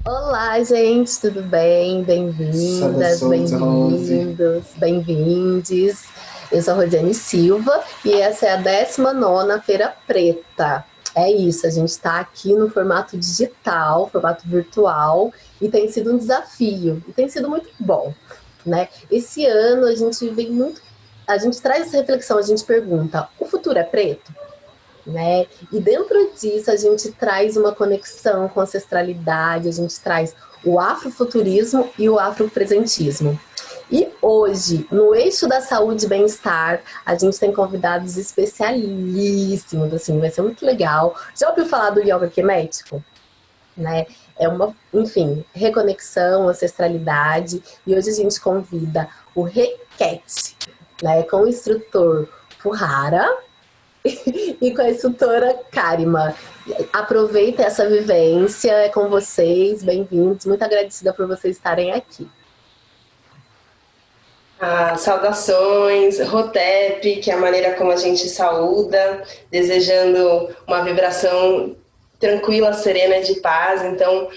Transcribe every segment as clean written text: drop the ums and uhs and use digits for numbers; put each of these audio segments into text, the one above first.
Olá, gente, tudo bem? Bem-vindas, bem-vindos, bem-vindes. Eu sou a Rosiane Silva e essa é a 19ª Feira Preta. É isso, a gente está aqui no formato digital, formato virtual, e tem sido um desafio, e tem sido muito bom, né? Esse ano a gente traz essa reflexão, a gente pergunta, o futuro é preto? Né? E dentro disso a gente traz uma conexão com a ancestralidade, a gente traz o afrofuturismo e o afropresentismo. E hoje, no eixo da saúde e bem-estar, a gente tem convidados especialíssimos, assim, vai ser muito legal. Já ouviu falar do yoga kemético? Né? É uma, enfim, reconexão, ancestralidade, e hoje a gente convida o Requete, né, com o instrutor Fuhara, e com a instrutora Karima. Aproveita essa vivência, é com vocês, bem-vindos, muito agradecida por vocês estarem aqui. Saudações, Rotep, que é a maneira como a gente saúda, desejando uma vibração tranquila, serena, de paz. Então,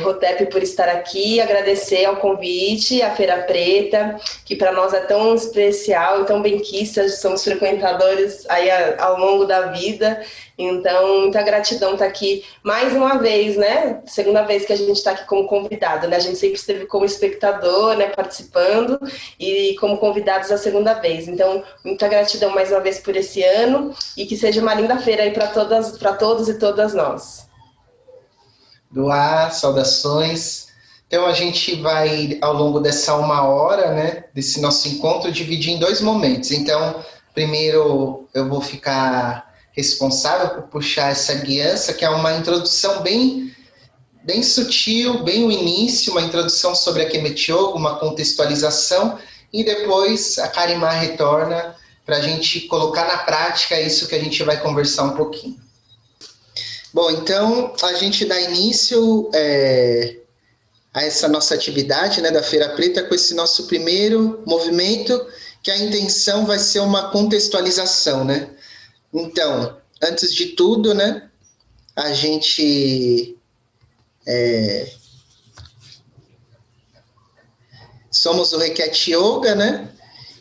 Rotep por estar aqui, agradecer ao convite, à Feira Preta, que para nós é tão especial e tão benquistas, somos frequentadores aí ao longo da vida. Então, muita gratidão estar aqui mais uma vez, né? Segunda vez que a gente está aqui como convidado, né? A gente sempre esteve como espectador, né? Participando, e como convidados a segunda vez. Então, muita gratidão mais uma vez por esse ano, e que seja uma linda feira aí para todos e todas nós. Doá, saudações. Então, a gente vai, ao longo dessa 1 hora, né? Desse nosso encontro, dividir em 2 momentos. Então, primeiro eu vou ficar responsável por puxar essa guiança, que é uma introdução bem sutil, bem o início, uma introdução sobre a Kemet Yoga, uma contextualização, e depois a Karima retorna para a gente colocar na prática isso que a gente vai conversar um pouquinho. Bom, então a gente dá início a essa nossa atividade, né, da Feira Preta, com esse nosso primeiro movimento, que a intenção vai ser uma contextualização, né? Então, antes de tudo, né, a gente somos o Requete Yoga, né?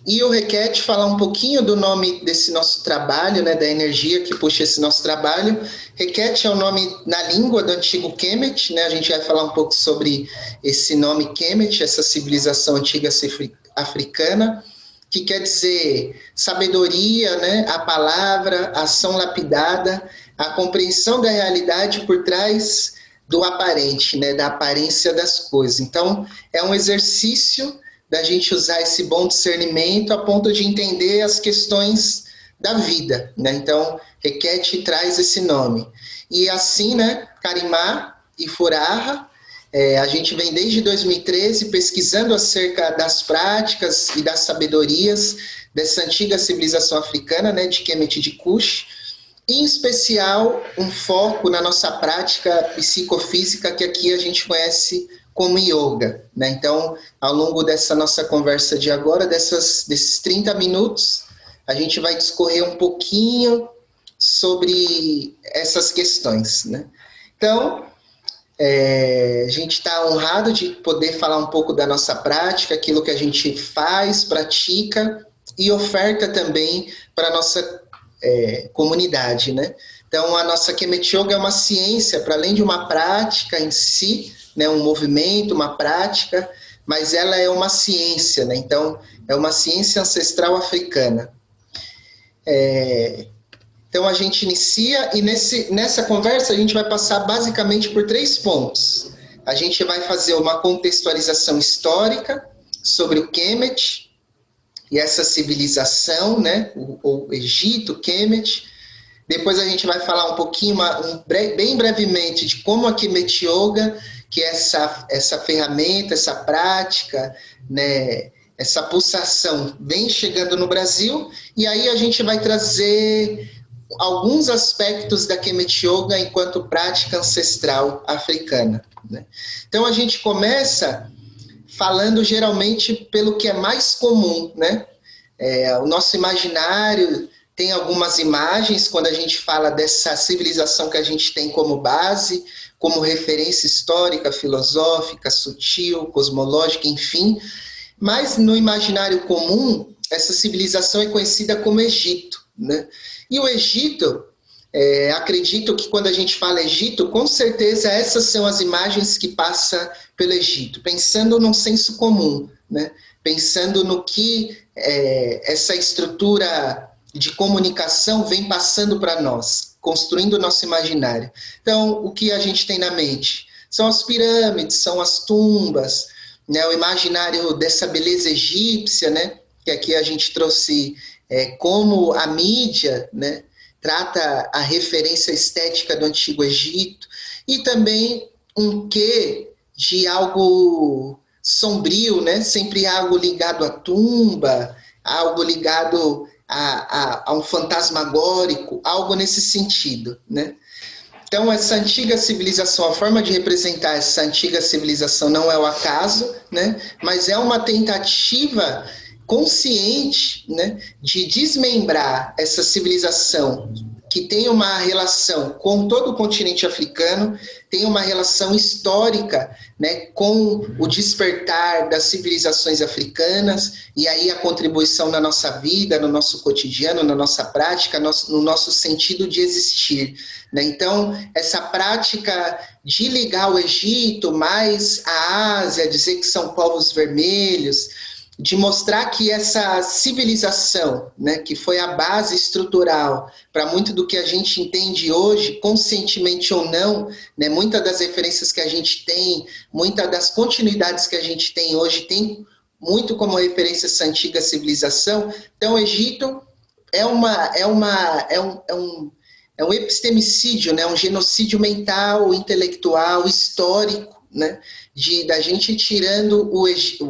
E o Requete, falar um pouquinho do nome desse nosso trabalho, né, da energia que puxa esse nosso trabalho. Requete é o nome na língua do antigo Kemet, né? A gente vai falar um pouco sobre esse nome Kemet, essa civilização antiga africana, que quer dizer sabedoria, né? A palavra, a ação lapidada, a compreensão da realidade por trás do aparente, né? Da aparência das coisas. Então, é um exercício da gente usar esse bom discernimento a ponto de entender as questões da vida, né? Então, Requete traz esse nome. E assim, né, Karima e Fuhara, a gente vem desde 2013 pesquisando acerca das práticas e das sabedorias dessa antiga civilização africana, né, de Kemet de Kush, em especial um foco na nossa prática psicofísica, que aqui a gente conhece como yoga, né? Então, ao longo dessa nossa conversa de agora, desses 30 minutos, a gente vai discorrer um pouquinho sobre essas questões, né? Então, a gente está honrado de poder falar um pouco da nossa prática, aquilo que a gente faz, pratica e oferta também para a nossa comunidade, né? Então, a nossa Kemet Yoga é uma ciência, para além de uma prática em si, né, um movimento, uma prática, mas ela é uma ciência, né? Então, é uma ciência ancestral africana. Então, a gente inicia e nessa conversa a gente vai passar basicamente por 3 pontos. A gente vai fazer uma contextualização histórica sobre o Kemet e essa civilização, né? O Egito, Kemet. Depois a gente vai falar um pouquinho, bem brevemente, de como a Kemet Yoga, que é essa ferramenta, essa prática, né, essa pulsação vem chegando no Brasil, e aí a gente vai trazer alguns aspectos da Kemet Yoga enquanto prática ancestral africana, né? Então a gente começa falando geralmente pelo que é mais comum, né? O nosso imaginário tem algumas imagens quando a gente fala dessa civilização que a gente tem como base, como referência histórica, filosófica, sutil, cosmológica, enfim. Mas no imaginário comum, essa civilização é conhecida como Egito, né? E o Egito, acredito que quando a gente fala Egito, com certeza essas são as imagens que passam pelo Egito, pensando num senso comum, né? Pensando no que essa estrutura de comunicação vem passando para nós, construindo o nosso imaginário. Então, o que a gente tem na mente? São as pirâmides, são as tumbas, né? O imaginário dessa beleza egípcia, né? Que aqui a gente trouxe como a mídia, né? Trata a referência estética do Antigo Egito, e também um quê de algo sombrio, né? Sempre algo ligado à tumba, algo ligado a um fantasmagórico, algo nesse sentido, né? Então, essa antiga civilização, a forma de representar essa antiga civilização não é o acaso, né? Mas é uma tentativa consciente, né, de desmembrar essa civilização que tem uma relação com todo o continente africano, tem uma relação histórica, né, com o despertar das civilizações africanas, e aí a contribuição na nossa vida, no nosso cotidiano, na nossa prática, no nosso sentido de existir, né? Então, essa prática de ligar o Egito mais à Ásia, dizer que são povos vermelhos, de mostrar que essa civilização, né, que foi a base estrutural para muito do que a gente entende hoje, conscientemente ou não, né, muitas das referências que a gente tem, muitas das continuidades que a gente tem hoje, tem muito como referência essa antiga civilização. Então, o Egito é um epistemicídio, né, um genocídio mental, intelectual, histórico, né, da gente tirando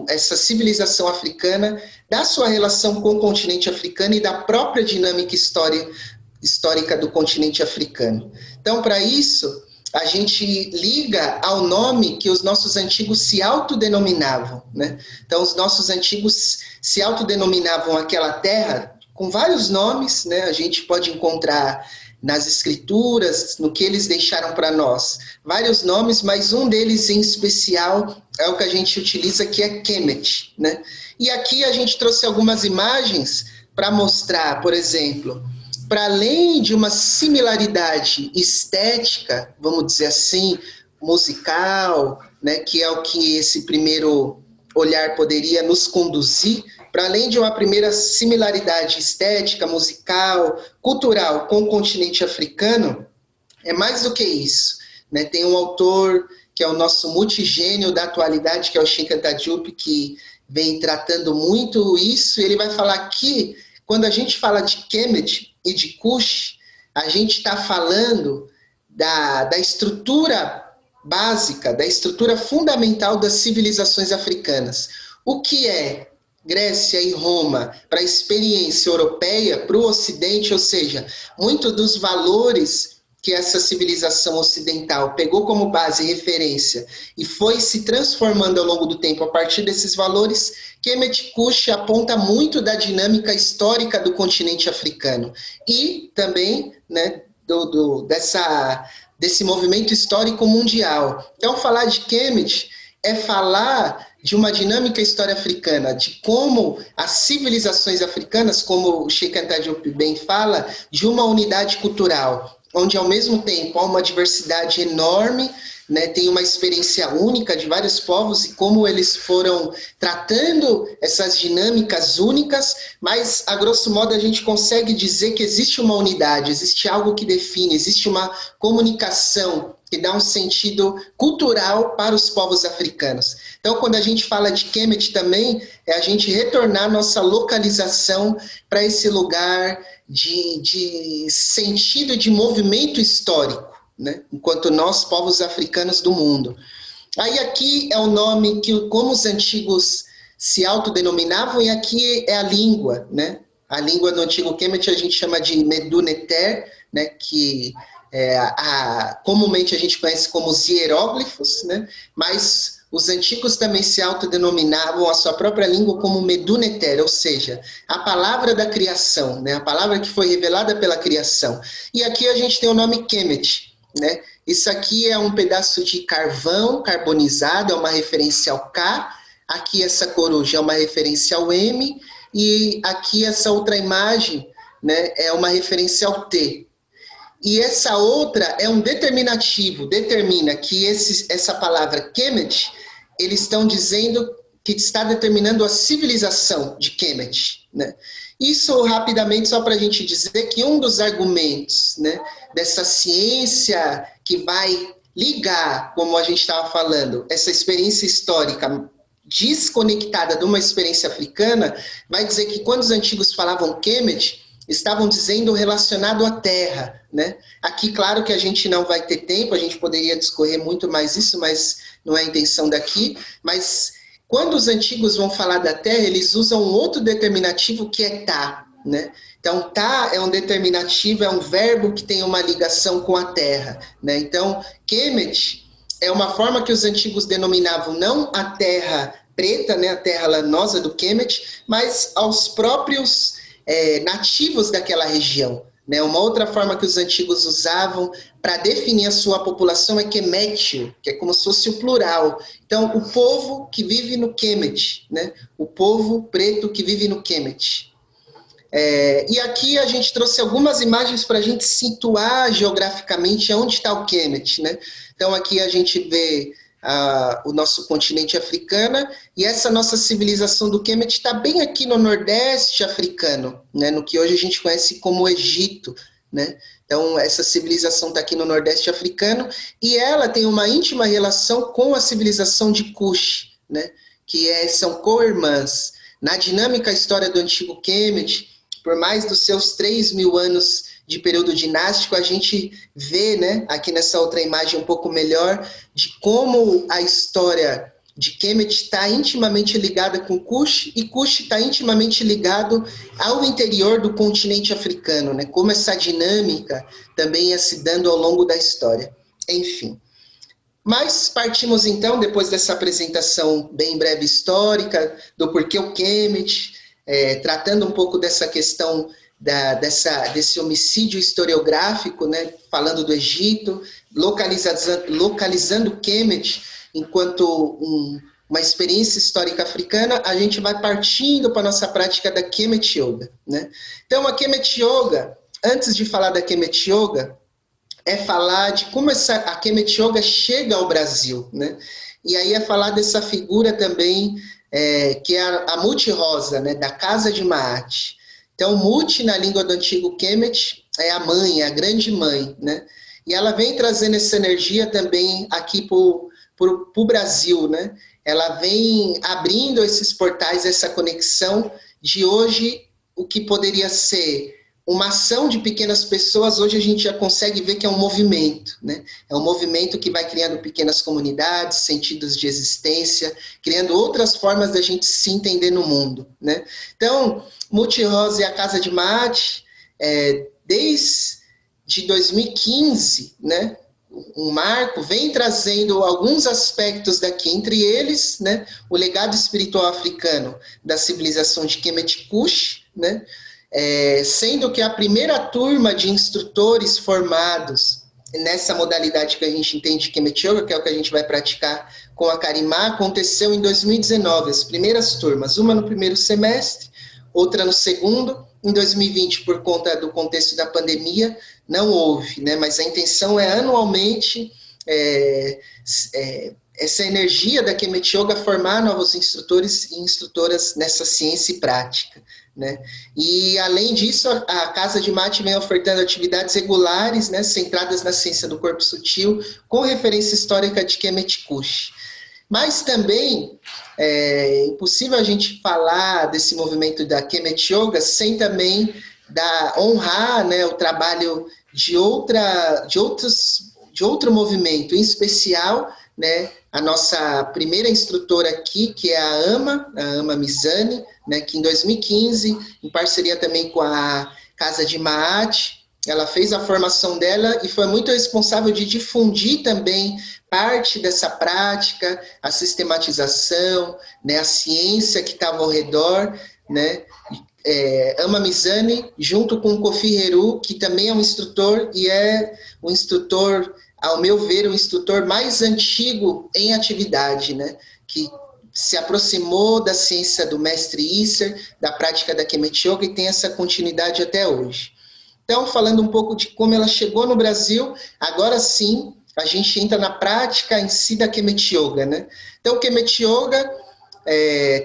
essa civilização africana da sua relação com o continente africano e da própria dinâmica histórica do continente africano. Então, para isso, a gente liga ao nome que os nossos antigos se autodenominavam, né? Então, os nossos antigos se autodenominavam aquela terra com vários nomes, né? A gente pode encontrar nas escrituras, no que eles deixaram para nós, vários nomes, mas um deles em especial é o que a gente utiliza, que é Kemet, né? E aqui a gente trouxe algumas imagens para mostrar, por exemplo, para além de uma similaridade estética, vamos dizer assim, musical, né, que é o que esse primeiro olhar poderia nos conduzir, para além de uma primeira similaridade estética, musical, cultural com o continente africano, é mais do que isso, né? Tem um autor que é o nosso multigênio da atualidade, que é o Cheikh Anta Diop, que vem tratando muito isso, e ele vai falar que, quando a gente fala de Kemet e de Kush, a gente está falando da estrutura básica, da estrutura fundamental das civilizações africanas. O que é Grécia e Roma para a experiência europeia, para o Ocidente, ou seja, muito dos valores que essa civilização ocidental pegou como base e referência e foi se transformando ao longo do tempo a partir desses valores, Kemet Kush aponta muito da dinâmica histórica do continente africano e também, né, desse movimento histórico mundial. Então, falar de Kemet é falar de uma dinâmica história africana, de como as civilizações africanas, como o Cheikh Anta Diop bem fala, de uma unidade cultural, onde ao mesmo tempo há uma diversidade enorme, né, tem uma experiência única de vários povos e como eles foram tratando essas dinâmicas únicas, mas a grosso modo a gente consegue dizer que existe uma unidade, existe algo que define, existe uma comunicação que dá um sentido cultural para os povos africanos. Então, quando a gente fala de Kemet também, é a gente retornar nossa localização para esse lugar de sentido de movimento histórico, né? Enquanto nós, povos africanos do mundo. Aí aqui é o nome que, como os antigos se autodenominavam, e aqui é a língua, né? A língua do antigo Kemet a gente chama de Medu-Neter, né? Que comumente a gente conhece como os hieróglifos, né? Mas os antigos também se autodenominavam a sua própria língua como Meduneter, ou seja, a palavra da criação, né? A palavra que foi revelada pela criação. E aqui a gente tem o nome Kemet, né? Isso aqui é um pedaço de carvão carbonizado, é uma referência ao K, aqui essa coruja é uma referência ao M, e aqui essa outra imagem, né, é uma referência ao T. E essa outra é um determinativo, determina que essa palavra Kemet, eles estão dizendo que está determinando a civilização de Kemet, né? Isso, rapidamente, só para a gente dizer que um dos argumentos, né, dessa ciência que vai ligar, como a gente estava falando, essa experiência histórica desconectada de uma experiência africana, vai dizer que quando os antigos falavam Kemet, estavam dizendo relacionado à terra, né? Aqui, claro que a gente não vai ter tempo, a gente poderia discorrer muito mais isso, mas não é a intenção daqui, mas quando os antigos vão falar da terra, eles usam um outro determinativo que é tá, né? Então, tá é um determinativo, é um verbo que tem uma ligação com a terra, né? Então, Kemet é uma forma que os antigos denominavam não a terra preta, né, a terra lanosa do Kemet, mas aos próprios nativos daquela região, né? Uma outra forma que os antigos usavam para definir a sua população é Kemetio, que é como se fosse o plural. Então, o povo que vive no Kemet, né? O povo preto que vive no Kemet. E aqui a gente trouxe algumas imagens para a gente situar geograficamente onde está o Kemet, né? Então, aqui a gente vê o nosso continente africano, e essa nossa civilização do Kemet está bem aqui no Nordeste africano, né, no que hoje a gente conhece como Egito, né? Então, essa civilização está aqui no Nordeste africano, e ela tem uma íntima relação com a civilização de Kush, né, que são co-irmãs. Na dinâmica história do antigo Kemet, por mais dos seus 3.000 anos de período dinástico, a gente vê, né, aqui nessa outra imagem um pouco melhor, de como a história de Kemet está intimamente ligada com Kush, e Kush está intimamente ligado ao interior do continente africano, né, como essa dinâmica também ia se dando ao longo da história. Enfim. Mas partimos então, depois dessa apresentação bem breve histórica, do porquê o Kemet, tratando um pouco dessa questão desse homicídio historiográfico, né, falando do Egito, localizando Kemet enquanto uma experiência histórica africana, a gente vai partindo para a nossa prática da Kemet Yoga, né? Então, a Kemet Yoga, antes de falar da Kemet Yoga, é falar de como a Kemet Yoga chega ao Brasil, né? E aí é falar dessa figura também, que é a Muti Rosa, né, da Casa de Maat. Então, Muti, na língua do antigo Kemet, é a mãe, é a grande mãe, né? E ela vem trazendo essa energia também aqui para o Brasil, né? Ela vem abrindo esses portais, essa conexão de hoje, o que poderia ser uma ação de pequenas pessoas, hoje a gente já consegue ver que é um movimento, né? É um movimento que vai criando pequenas comunidades, sentidos de existência, criando outras formas da gente se entender no mundo, né? Então, Muti Rosa e a Casa de Maat, desde 2015, né? Um marco, vem trazendo alguns aspectos daqui, entre eles, né, o legado espiritual africano da civilização de Kemet Kush, né? Sendo que a primeira turma de instrutores formados nessa modalidade que a gente entende de Kemet Yoga, que é o que a gente vai praticar com a Karimá, aconteceu em 2019, as primeiras turmas, uma no primeiro semestre, outra no segundo. Em 2020, por conta do contexto da pandemia, não houve, né? Mas a intenção é anualmente essa energia da Kemet Yoga formar novos instrutores e instrutoras nessa ciência e prática, né? E, além disso, a Casa de Maat vem ofertando atividades regulares, né, centradas na ciência do corpo sutil, com referência histórica de Kemet Kush. Mas também é impossível a gente falar desse movimento da Kemet Yoga sem também honrar, né, o trabalho de outro movimento, em especial, né, a nossa primeira instrutora aqui, que é a Ama Mizani, né, que em 2015, em parceria também com a Casa de Maat, ela fez a formação dela e foi muito responsável de difundir também parte dessa prática, a sistematização, né, a ciência que estava ao redor, né, Ama Mizani, junto com o Kofi Heru, que também é um instrutor, e é o instrutor, ao meu ver, o instrutor mais antigo em atividade, né, que se aproximou da ciência do mestre Isser, da prática da Kemet Yoga, e tem essa continuidade até hoje. Então, falando um pouco de como ela chegou no Brasil, agora sim, a gente entra na prática em si da Kemet Yoga, né? Então, o Kemet Yoga,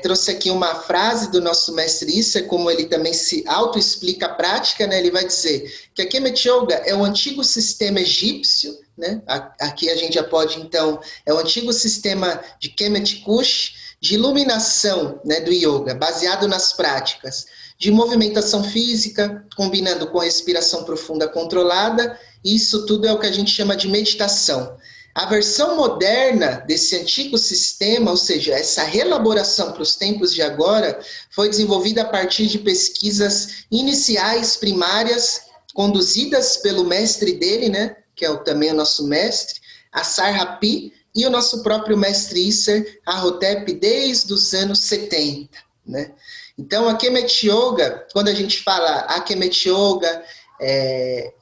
trouxe aqui uma frase do nosso mestre Isser, como ele também se auto-explica a prática, né? Ele vai dizer que a Kemet Yoga é o antigo sistema egípcio, né? Aqui a gente já pode, então, é o antigo sistema de Kemet Kush, de iluminação, né, do yoga, baseado nas práticas de movimentação física, combinando com a respiração profunda controlada. Isso tudo é o que a gente chama de meditação. A versão moderna desse antigo sistema, ou seja, essa relaboração para os tempos de agora, foi desenvolvida a partir de pesquisas iniciais, primárias, conduzidas pelo mestre dele, né, que é também o nosso mestre, Assar Rapi, e o nosso próprio mestre Isser Ahotep, desde os anos 70, né? Então, a Kemet Yoga, quando a gente fala a Kemet Yoga,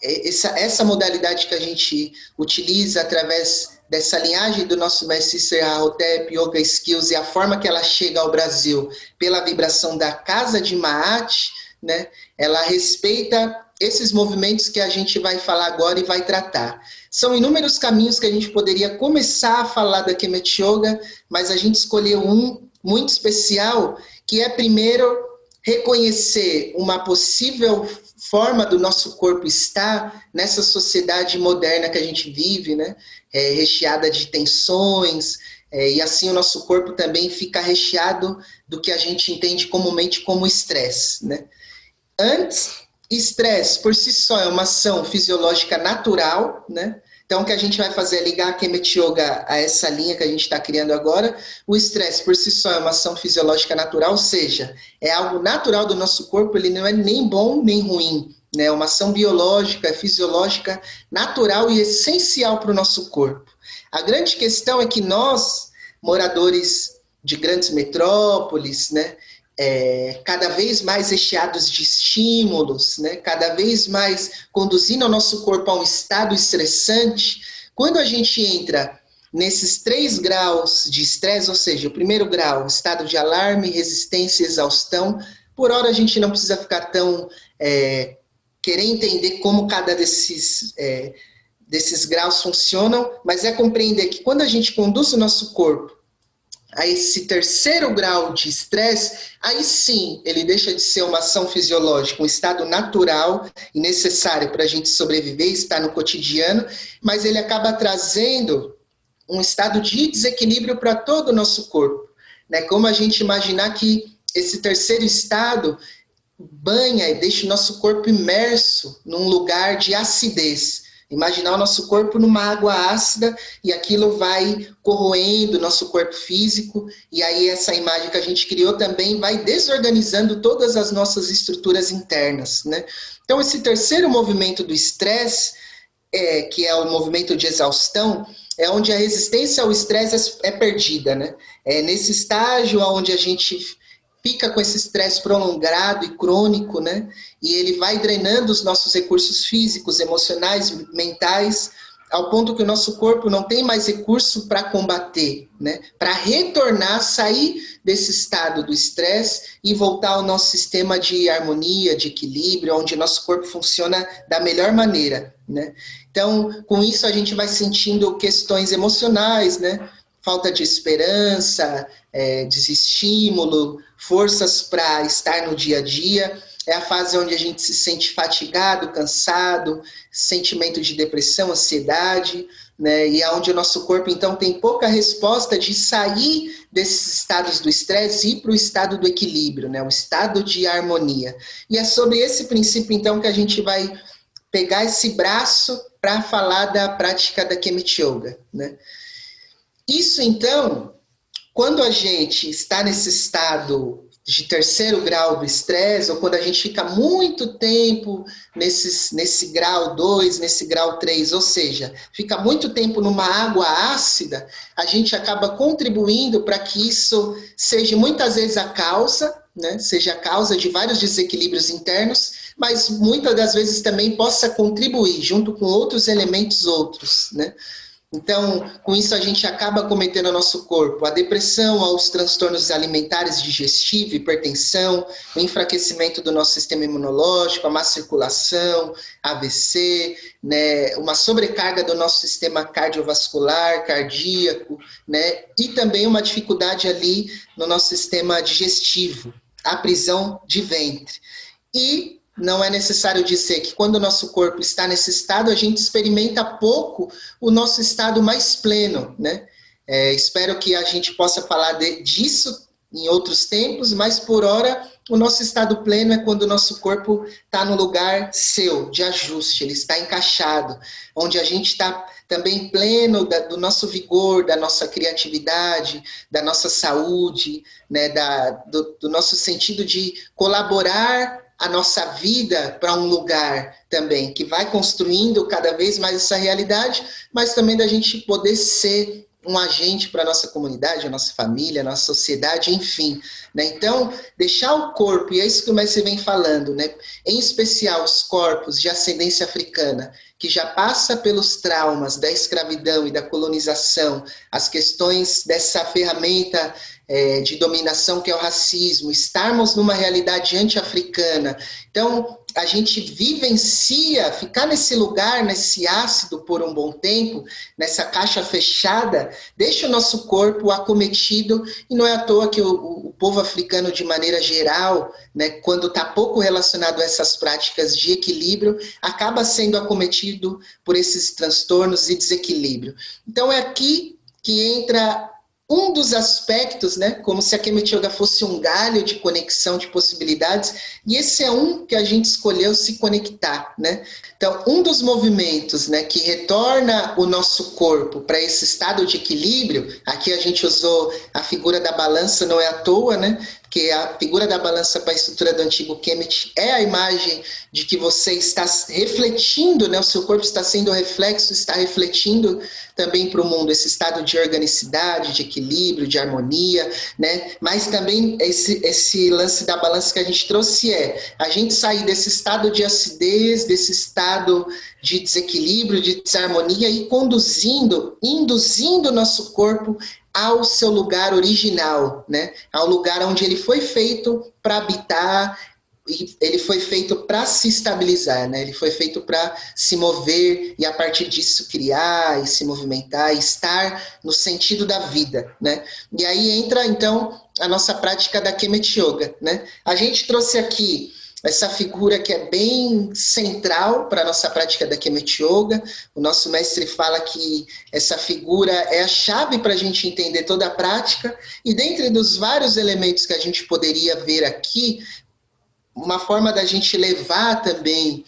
essa modalidade que a gente utiliza através dessa linhagem do nosso mestre Isser Ahotep, Yoga Skills, e a forma que ela chega ao Brasil pela vibração da Casa de Maat, né? Ela respeita esses movimentos que a gente vai falar agora e vai tratar. São inúmeros caminhos que a gente poderia começar a falar da Kemet Yoga, mas a gente escolheu um muito especial, que é primeiro reconhecer uma possível forma do nosso corpo estar nessa sociedade moderna que a gente vive, né? Recheada de tensões, e assim o nosso corpo também fica recheado do que a gente entende comumente como estresse, né? Antes, estresse por si só é uma ação fisiológica natural, né? Então, o que a gente vai fazer é ligar a Kemet Yoga a essa linha que a gente está criando agora. O estresse por si só é uma ação fisiológica natural, ou seja, é algo natural do nosso corpo, ele não é nem bom nem ruim, né? É uma ação biológica, fisiológica, natural e essencial para o nosso corpo. A grande questão é que nós, moradores de grandes metrópoles, né, cada vez mais recheados de estímulos, né, cada vez mais conduzindo o nosso corpo a um estado estressante, quando a gente entra nesses 3 graus de estresse, ou seja, o primeiro grau, estado de alarme, resistência e exaustão, por hora a gente não precisa ficar tão querer entender como cada desses graus funcionam, mas é compreender que quando a gente conduz o nosso corpo a esse terceiro grau de estresse, aí sim ele deixa de ser uma ação fisiológica, um estado natural e necessário para a gente sobreviver, estar no cotidiano, mas ele acaba trazendo um estado de desequilíbrio para todo o nosso corpo, né? Como a gente imaginar que esse terceiro estado banha e deixa o nosso corpo imerso num lugar de acidez. Imaginar o nosso corpo numa água ácida e aquilo vai corroendo o nosso corpo físico, e aí essa imagem que a gente criou também vai desorganizando todas as nossas estruturas internas, né? Então, esse terceiro movimento do estresse, que é o movimento de exaustão, é onde a resistência ao estresse é perdida, né? É nesse estágio onde a gente fica com esse estresse prolongado e crônico, né? E ele vai drenando os nossos recursos físicos, emocionais, mentais, ao ponto que o nosso corpo não tem mais recurso para combater, né? Para retornar, sair desse estado do estresse e voltar ao nosso sistema de harmonia, de equilíbrio, onde o nosso corpo funciona da melhor maneira, né? Então, com isso a gente vai sentindo questões emocionais, né? Falta de esperança, desestímulo, forças para estar no dia a dia. É a fase onde a gente se sente fatigado, cansado, sentimento de depressão, ansiedade, né? E é onde o nosso corpo, então, tem pouca resposta de sair desses estados do estresse e ir para o estado do equilíbrio, né? O estado de harmonia. E é sobre esse princípio, então, que a gente vai pegar esse braço para falar da prática da Kemet Yoga, né? Isso, então, quando a gente está nesse estado de terceiro grau do estresse, ou quando a gente fica muito tempo nesse grau 2, nesse grau 3, ou seja, fica muito tempo numa água ácida, a gente acaba contribuindo para que isso seja muitas vezes a causa, né, seja a causa de vários desequilíbrios internos, mas muitas das vezes também possa contribuir, junto com outros elementos né? Então, com isso a gente acaba cometendo ao nosso corpo a depressão, aos transtornos alimentares digestivos, hipertensão, o enfraquecimento do nosso sistema imunológico, a má circulação, AVC, né, uma sobrecarga do nosso sistema cardiovascular, cardíaco, né, e também uma dificuldade ali no nosso sistema digestivo, a prisão de ventre. E não é necessário dizer que quando o nosso corpo está nesse estado, a gente experimenta pouco o nosso estado mais pleno, né? Espero que a gente possa falar disso em outros tempos, mas por hora o nosso estado pleno é quando o nosso corpo está no lugar seu, de ajuste, ele está encaixado, onde a gente está também pleno do nosso vigor, da nossa criatividade, da nossa saúde, né? do nosso sentido de colaborar a nossa vida para um lugar também, que vai construindo cada vez mais essa realidade, mas também da gente poder ser um agente para a nossa comunidade, a nossa família, a nossa sociedade, enfim. Né? Então, deixar o corpo, e é isso que o mestre vem falando, né? Em especial os corpos de ascendência africana, que já passa pelos traumas da escravidão e da colonização, as questões dessa ferramenta de dominação que é o racismo, estarmos numa realidade anti-africana. Então, a gente vivencia, ficar nesse lugar, nesse ácido por um bom tempo, nessa caixa fechada, deixa o nosso corpo acometido, e não é à toa que o povo africano, de maneira geral, né, quando está pouco relacionado a essas práticas de equilíbrio, acaba sendo acometido por esses transtornos e desequilíbrio. Então, é aqui que entra um dos aspectos, né, como se a Kemet Yoga fosse um galho de conexão de possibilidades, e esse é um que a gente escolheu se conectar, né? Então, um dos movimentos, né, que retorna o nosso corpo para esse estado de equilíbrio, aqui a gente usou a figura da balança, não é à toa, né? Porque a figura da balança para a estrutura do antigo Kemet é a imagem de que você está refletindo, né? O seu corpo está sendo reflexo, está refletindo também para o mundo esse estado de organicidade, de equilíbrio, de harmonia, né? Mas também esse lance da balança que a gente trouxe a gente sair desse estado de acidez, desse estado de desequilíbrio, de desarmonia, e induzindo o nosso corpo ao seu lugar original, né? Ao lugar onde ele foi feito para habitar, e ele foi feito para se estabilizar, né? Ele foi feito para se mover e a partir disso criar e se movimentar e estar no sentido da vida, né? E aí entra então a nossa prática da Kemet Yoga, né? A gente trouxe aqui essa figura que é bem central para a nossa prática da Kemet Yoga. O nosso mestre fala que essa figura é a chave para a gente entender toda a prática, e dentre dos vários elementos que a gente poderia ver aqui, uma forma da gente levar também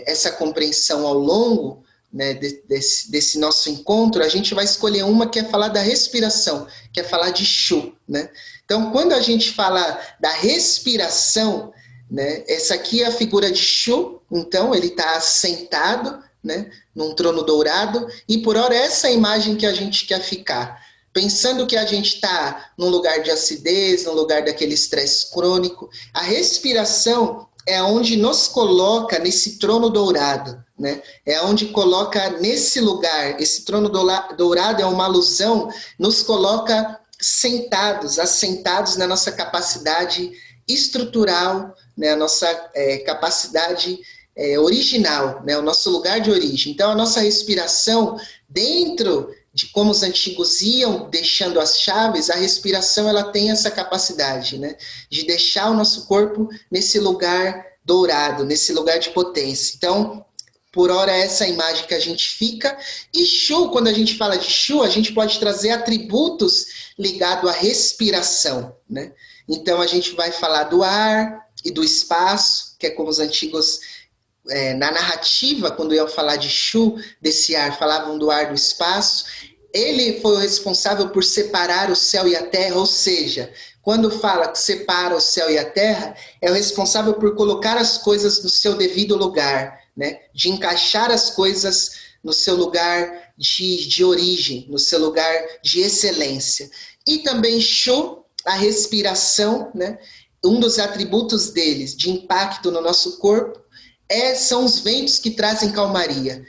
essa compreensão ao longo, né, desse nosso encontro, a gente vai escolher uma que é falar da respiração, que é falar de Shu, né? Então, quando a gente fala da respiração, né, essa aqui é a figura de Shu, então ele está sentado, né, num trono dourado, e por hora essa é a imagem que a gente quer ficar. Pensando que a gente está num lugar de acidez, num lugar daquele estresse crônico, a respiração é onde nos coloca nesse trono dourado, né? É onde coloca nesse lugar, esse trono dourado é uma alusão, nos coloca assentados na nossa capacidade estrutural, né? A nossa capacidade original, né? O nosso lugar de origem. Então, a nossa respiração, dentro de como os antigos iam deixando as chaves, a respiração ela tem essa capacidade, né, de deixar o nosso corpo nesse lugar dourado, nesse lugar de potência. Então, por hora, essa é a imagem que a gente fica. E Shu, quando a gente fala de Shu, a gente pode trazer atributos ligados à respiração, né? Então, a gente vai falar do ar e do espaço, que é como os antigos na narrativa, quando iam falar de Shu, desse ar, falavam do ar do espaço. Ele foi o responsável por separar o céu e a terra, ou seja, quando fala que separa o céu e a terra, é o responsável por colocar as coisas no seu devido lugar, né? De encaixar as coisas no seu lugar de origem, no seu lugar de excelência. E também Shu, a respiração, né? Um dos atributos deles, de impacto no nosso corpo, são os ventos que trazem calmaria.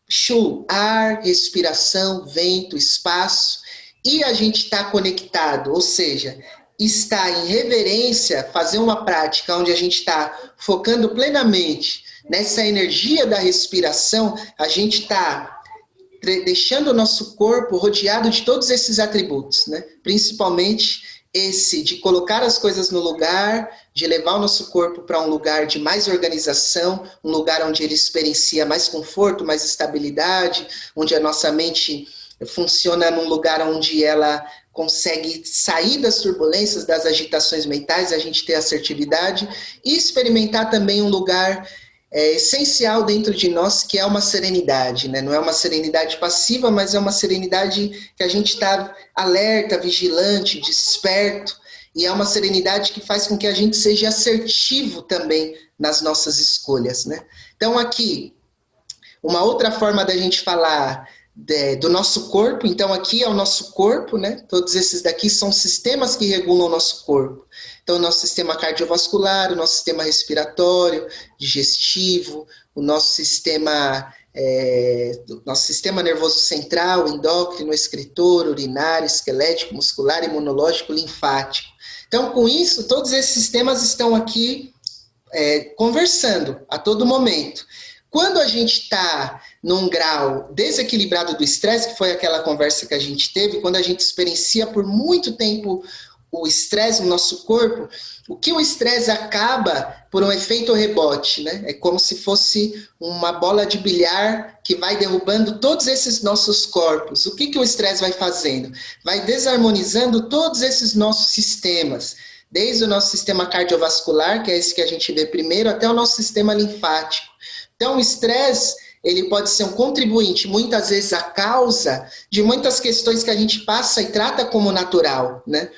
Shu, ar, respiração, vento, espaço, e a gente está conectado, ou seja, está em reverência, fazer uma prática onde a gente está focando plenamente nessa energia da respiração, a gente está deixando o nosso corpo rodeado de todos esses atributos, né? Principalmente esse de colocar as coisas no lugar, de levar o nosso corpo para um lugar de mais organização, um lugar onde ele experiencia mais conforto, mais estabilidade, onde a nossa mente funciona num lugar onde ela consegue sair das turbulências, das agitações mentais, a gente ter assertividade, e experimentar também um lugar essencial dentro de nós, que é uma serenidade, né? Não é uma serenidade passiva, mas é uma serenidade que a gente está alerta, vigilante, desperto, e é uma serenidade que faz com que a gente seja assertivo também nas nossas escolhas, né? Então aqui, uma outra forma da gente falar do nosso corpo, então aqui é o nosso corpo, né? Todos esses daqui são sistemas que regulam o nosso corpo. Então, o nosso sistema cardiovascular, o nosso sistema respiratório, digestivo, o nosso sistema nervoso central, endócrino, excretor, urinário, esquelético, muscular, imunológico, linfático. Então, com isso, todos esses sistemas estão aqui conversando a todo momento. Quando a gente está num grau desequilibrado do estresse, que foi aquela conversa que a gente teve, quando a gente experiencia por muito tempo o estresse no nosso corpo, o que o estresse acaba por um efeito rebote, né? É como se fosse uma bola de bilhar que vai derrubando todos esses nossos corpos. O que o estresse vai fazendo? Vai desarmonizando todos esses nossos sistemas, desde o nosso sistema cardiovascular, que é esse que a gente vê primeiro, até o nosso sistema linfático. Então, o estresse, ele pode ser um contribuinte, muitas vezes a causa de muitas questões que a gente passa e trata como natural, né?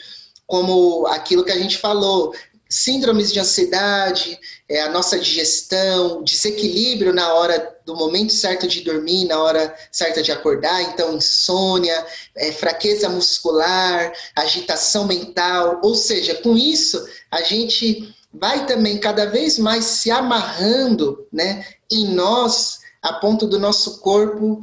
Como aquilo que a gente falou, síndromes de ansiedade, a nossa digestão, desequilíbrio na hora do momento certo de dormir, na hora certa de acordar, então insônia, fraqueza muscular, agitação mental, ou seja, com isso a gente vai também cada vez mais se amarrando, né, em nós, a ponto do nosso corpo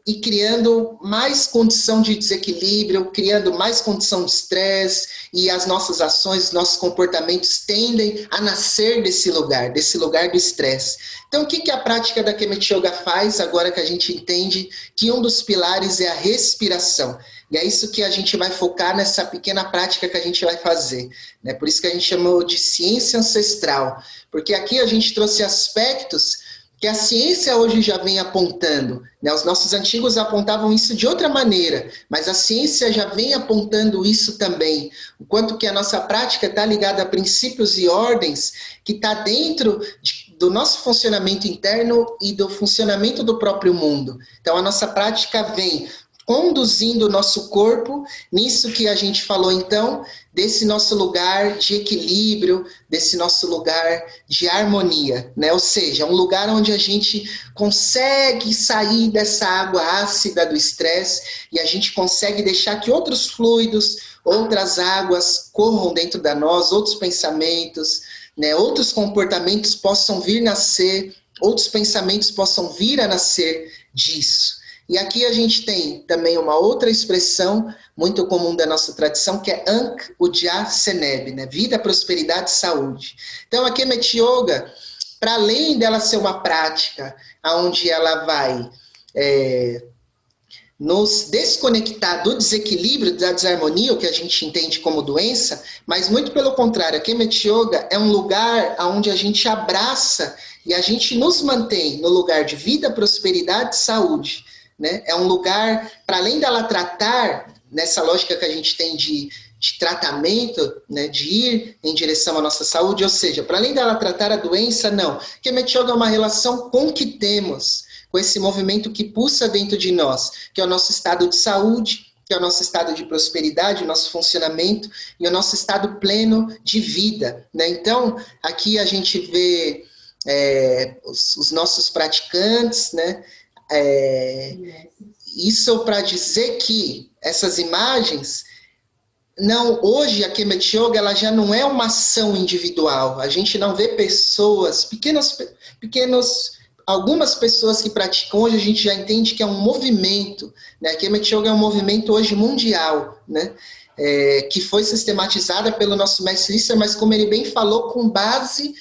e criando mais condição de desequilíbrio, criando mais condição de estresse, e as nossas ações, nossos comportamentos tendem a nascer desse lugar do estresse. Então, o que a prática da Kemet Yoga faz, agora que a gente entende que um dos pilares é a respiração? E é isso que a gente vai focar nessa pequena prática que a gente vai fazer, né? Por isso que a gente chamou de ciência ancestral, porque aqui a gente trouxe aspectos que a ciência hoje já vem apontando, né? Os nossos antigos apontavam isso de outra maneira, mas a ciência já vem apontando isso também, o quanto que a nossa prática está ligada a princípios e ordens que está dentro do nosso funcionamento interno e do funcionamento do próprio mundo. Então a nossa prática vem conduzindo o nosso corpo nisso que a gente falou então, desse nosso lugar de equilíbrio, desse nosso lugar de harmonia, né? Ou seja, um lugar onde a gente consegue sair dessa água ácida do estresse e a gente consegue deixar que outros fluidos, outras águas corram dentro de nós, outros pensamentos, né? Outros comportamentos possam vir nascer, outros pensamentos possam vir a nascer disso. E aqui a gente tem também uma outra expressão muito comum da nossa tradição, que é Ankh Udya Seneb, né? Vida, prosperidade e saúde. Então a Kemet Yoga, para além dela ser uma prática onde ela vai nos desconectar do desequilíbrio, da desarmonia, o que a gente entende como doença, mas muito pelo contrário, a Kemet Yoga é um lugar onde a gente abraça e a gente nos mantém no lugar de vida, prosperidade e saúde. Né? É um lugar, para além dela tratar, nessa lógica que a gente tem de tratamento, né, de ir em direção à nossa saúde, ou seja, para além dela tratar a doença, não. Kemet Yoga é uma relação com o que temos, com esse movimento que pulsa dentro de nós, que é o nosso estado de saúde, que é o nosso estado de prosperidade, o nosso funcionamento e o nosso estado pleno de vida, né? Então, aqui a gente vê os nossos praticantes, né? Isso para dizer que essas imagens, não, hoje a Kemet Yoga ela já não é uma ação individual, a gente não vê pessoas, algumas pessoas que praticam hoje, a gente já entende que é um movimento, né? A Kemet Yoga é um movimento hoje mundial, né? Que foi sistematizada pelo nosso mestre Issa, mas como ele bem falou, com base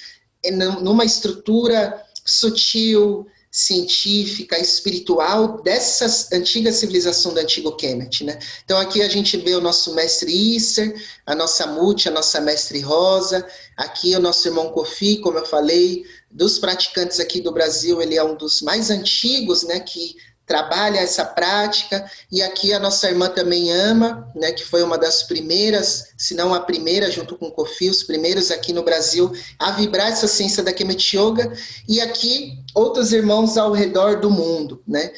numa estrutura sutil, científica, espiritual dessa antiga civilização do antigo Kemet, né? Então aqui a gente vê o nosso mestre Isser, a nossa Muti, a nossa mestre Rosa, aqui o nosso irmão Kofi, como eu falei, dos praticantes aqui do Brasil, ele é um dos mais antigos, né, que trabalha essa prática, e aqui a nossa irmã também Ama, né, que foi uma das primeiras, se não a primeira, junto com o Kofi, os primeiros aqui no Brasil a vibrar essa ciência da Kemet Yoga, e aqui outros irmãos ao redor do mundo, né.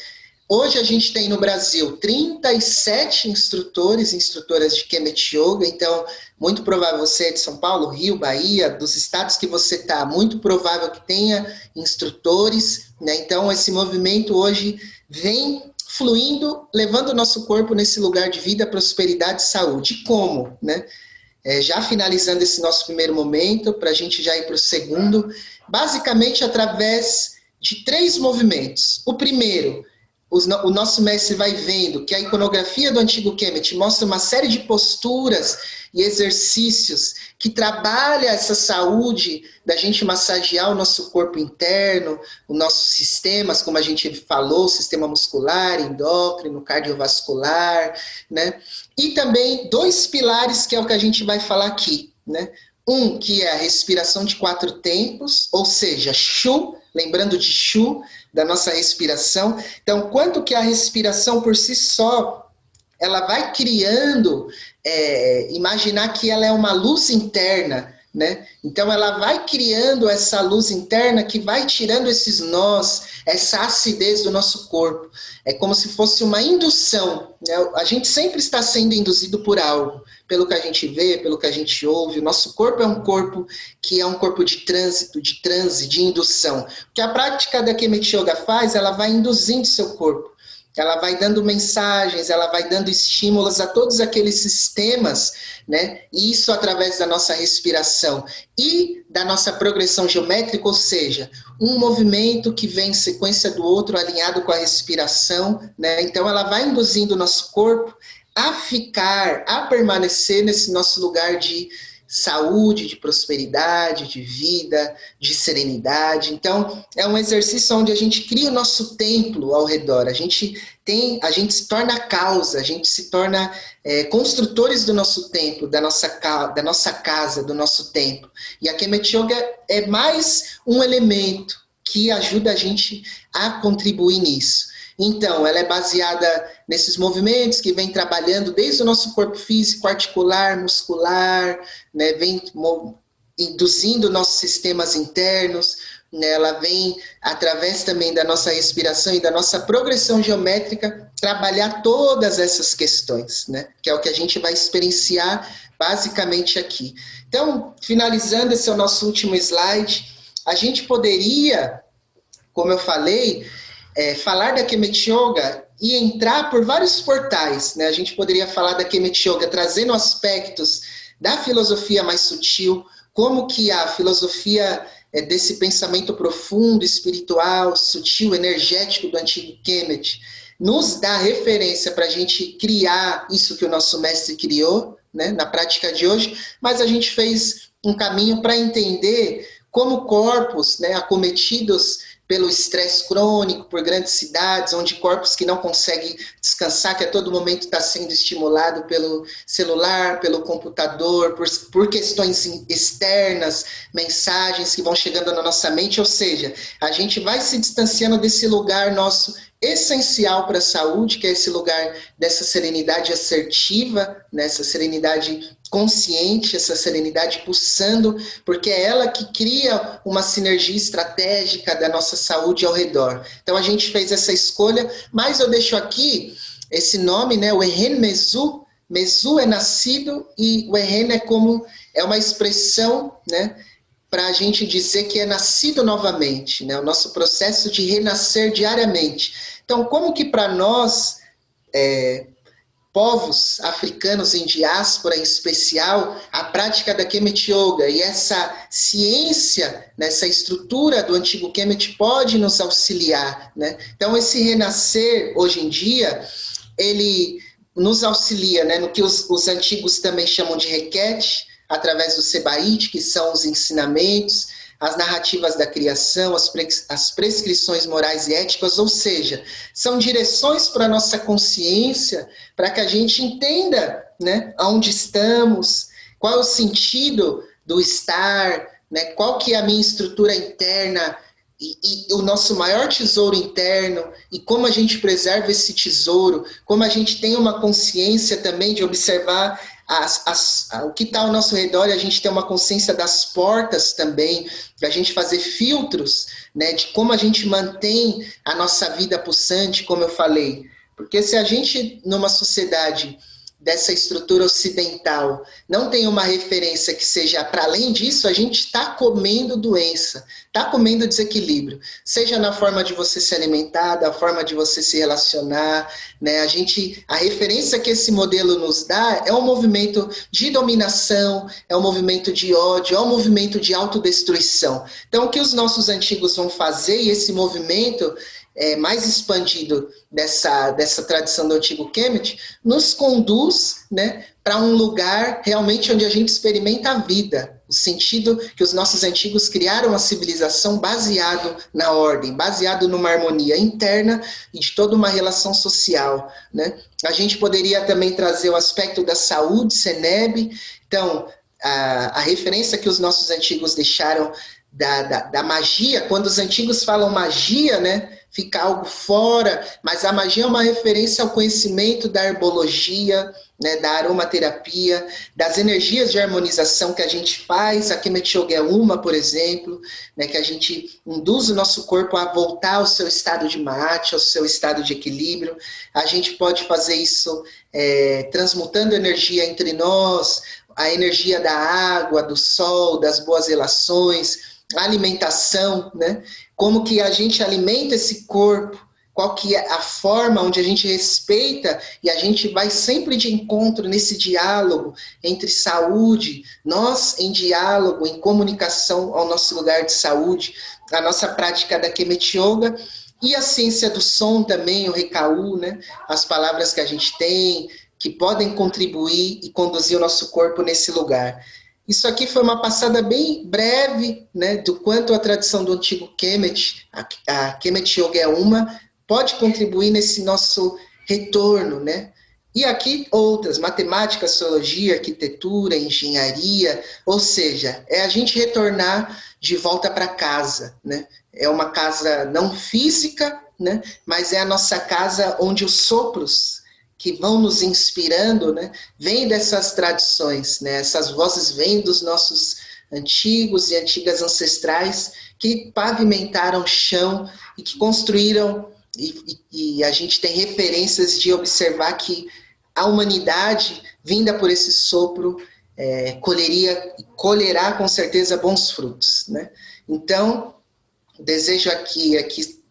Hoje a gente tem no Brasil 37 instrutoras de Kemet Yoga, então muito provável você é de São Paulo, Rio, Bahia, dos estados que você está, muito provável que tenha instrutores, né? Então esse movimento hoje vem fluindo, levando o nosso corpo nesse lugar de vida, prosperidade e saúde. Como, né? Já finalizando esse nosso primeiro momento, para a gente já ir para o segundo, basicamente através de 3 movimentos. O primeiro, o nosso mestre vai vendo que a iconografia do antigo Kemet mostra uma série de posturas e exercícios que trabalha essa saúde da gente massagear o nosso corpo interno, os nossos sistemas, como a gente falou, sistema muscular, endócrino, cardiovascular, né? E também 2 pilares, que é o que a gente vai falar aqui, né? Um, que é a respiração de 4 tempos, ou seja, Shu, lembrando de Shu, da nossa respiração. Então, quanto que a respiração por si só, ela vai criando, imaginar que ela é uma luz interna, né? Então, ela vai criando essa luz interna que vai tirando esses nós, essa acidez do nosso corpo. É como se fosse uma indução, né? A gente sempre está sendo induzido por algo, pelo que a gente vê, pelo que a gente ouve. O nosso corpo é um corpo que é um corpo de trânsito, de transe, de indução. O que a prática da Kemet Yoga faz, ela vai induzindo seu corpo. Ela vai dando mensagens, ela vai dando estímulos a todos aqueles sistemas, né? E isso através da nossa respiração e da nossa progressão geométrica, ou seja, um movimento que vem em sequência do outro, alinhado com a respiração, né? Então ela vai induzindo o nosso corpo a ficar, a permanecer nesse nosso lugar de saúde, de prosperidade, de vida, de serenidade. Então, é um exercício onde a gente cria o nosso templo ao redor, a gente se torna a causa, a gente se torna construtores do nosso templo, da nossa casa, do nosso templo. E a Kemet Yoga é mais um elemento que ajuda a gente a contribuir nisso. Então, ela é baseada nesses movimentos que vem trabalhando desde o nosso corpo físico, articular, muscular, né, vem induzindo nossos sistemas internos, né, ela vem, através também da nossa respiração e da nossa progressão geométrica, trabalhar todas essas questões, né, que é o que a gente vai experienciar basicamente aqui. Então, finalizando, esse é o nosso último slide, a gente poderia, como eu falei, falar da Kemet Yoga e entrar por vários portais, né? A gente poderia falar da Kemet Yoga trazendo aspectos da filosofia mais sutil, como que a filosofia desse pensamento profundo, espiritual, sutil, energético do antigo Kemet nos dá referência para a gente criar isso que o nosso mestre criou, né, na prática de hoje, mas a gente fez um caminho para entender como corpos, né, acometidos pelo estresse crônico, por grandes cidades, onde corpos que não conseguem descansar, que a todo momento está sendo estimulado pelo celular, pelo computador, por questões externas, mensagens que vão chegando na nossa mente, ou seja, a gente vai se distanciando desse lugar nosso essencial para a saúde, que é esse lugar dessa serenidade assertiva, nessa serenidade consciente, essa serenidade pulsando, porque é ela que cria uma sinergia estratégica da nossa saúde ao redor. Então a gente fez essa escolha, mas eu deixo aqui esse nome, né, o Ehen Mezu, Mezu é nascido e o Ehen é uma expressão, né, para a gente dizer que é nascido novamente, né, o nosso processo de renascer diariamente. Então, como que para nós, povos africanos em diáspora em especial, a prática da Kemet Yoga e essa ciência, nessa estrutura do antigo Kemet pode nos auxiliar, né? Então, esse renascer, hoje em dia, ele nos auxilia, né, no que os antigos também chamam de requete, através do Sebaíte, que são os ensinamentos, as narrativas da criação, as prescrições morais e éticas, ou seja, são direções para a nossa consciência, para que a gente entenda, né, aonde estamos, qual é o sentido do estar, né, qual que é a minha estrutura interna, e o nosso maior tesouro interno, e como a gente preserva esse tesouro, como a gente tem uma consciência também de observar o que está ao nosso redor, e a gente tem uma consciência das portas também, da gente fazer filtros, né, de como a gente mantém a nossa vida pulsante, como eu falei. Porque se a gente, numa sociedade dessa estrutura ocidental, não tem uma referência que seja para além disso, a gente está comendo doença, está comendo desequilíbrio, seja na forma de você se alimentar, da forma de você se relacionar, né? A referência que esse modelo nos dá é um movimento de dominação, é um movimento de ódio, é um movimento de autodestruição. Então, o que os nossos antigos vão fazer, e esse movimento mais expandido dessa tradição do antigo Kemet, nos conduz, né, para um lugar realmente onde a gente experimenta a vida, o sentido que os nossos antigos criaram a civilização baseado na ordem, baseado numa harmonia interna e de toda uma relação social, né? A gente poderia também trazer o aspecto da saúde, Seneb. Então, a referência que os nossos antigos deixaram da magia, quando os antigos falam magia, né, fica algo fora, mas a magia é uma referência ao conhecimento da herbologia, né, da aromaterapia, das energias de harmonização que a gente faz. A Kemet Yoga é uma, por exemplo, né, que a gente induz o nosso corpo a voltar ao seu estado de Maat, ao seu estado de equilíbrio. A gente pode fazer isso transmutando energia entre nós, a energia da água, do sol, das boas relações, a alimentação, né? Como que a gente alimenta esse corpo, qual que é a forma onde a gente respeita, e a gente vai sempre de encontro nesse diálogo entre saúde, nós em diálogo, em comunicação ao nosso lugar de saúde, a nossa prática da Kemet Yoga, e a ciência do som também, o Rekaú, né? As palavras que a gente tem, que podem contribuir e conduzir o nosso corpo nesse lugar. Isso aqui foi uma passada bem breve, né, do quanto a tradição do antigo Kemet, a Kemet Yoga é uma, pode contribuir nesse nosso retorno, né? E aqui outras, matemática, astrologia, arquitetura, engenharia, ou seja, é a gente retornar de volta para casa, né? É uma casa não física, né, mas é a nossa casa onde os sopros que vão nos inspirando, né, vêm dessas tradições, né, essas vozes vêm dos nossos antigos e antigas ancestrais que pavimentaram o chão e que construíram, e a gente tem referências de observar que a humanidade, vinda por esse sopro, colherá com certeza bons frutos, né? Então, desejo aqui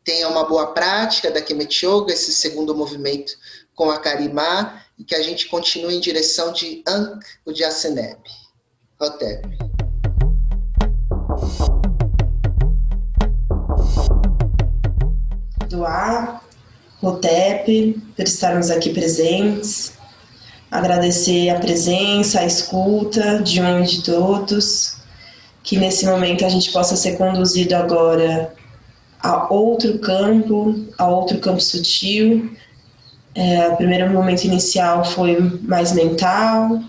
tenha uma boa prática da Kemet Yoga, esse segundo movimento com a Karimá, e que a gente continue em direção de Ankh Udyaseneb. Hotep. Doar, Hotep, por estarmos aqui presentes. Agradecer a presença, a escuta de um e de todos. Que nesse momento a gente possa ser conduzido agora a outro campo sutil. O primeiro momento inicial foi mais mental,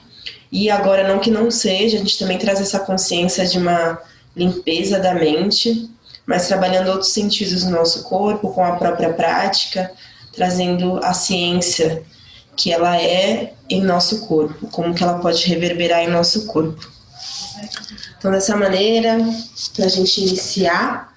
e agora não que não seja, a gente também traz essa consciência de uma limpeza da mente, mas trabalhando outros sentidos no nosso corpo, com a própria prática, trazendo a ciência que ela é em nosso corpo, como que ela pode reverberar em nosso corpo. Então, dessa maneira, para a gente iniciar,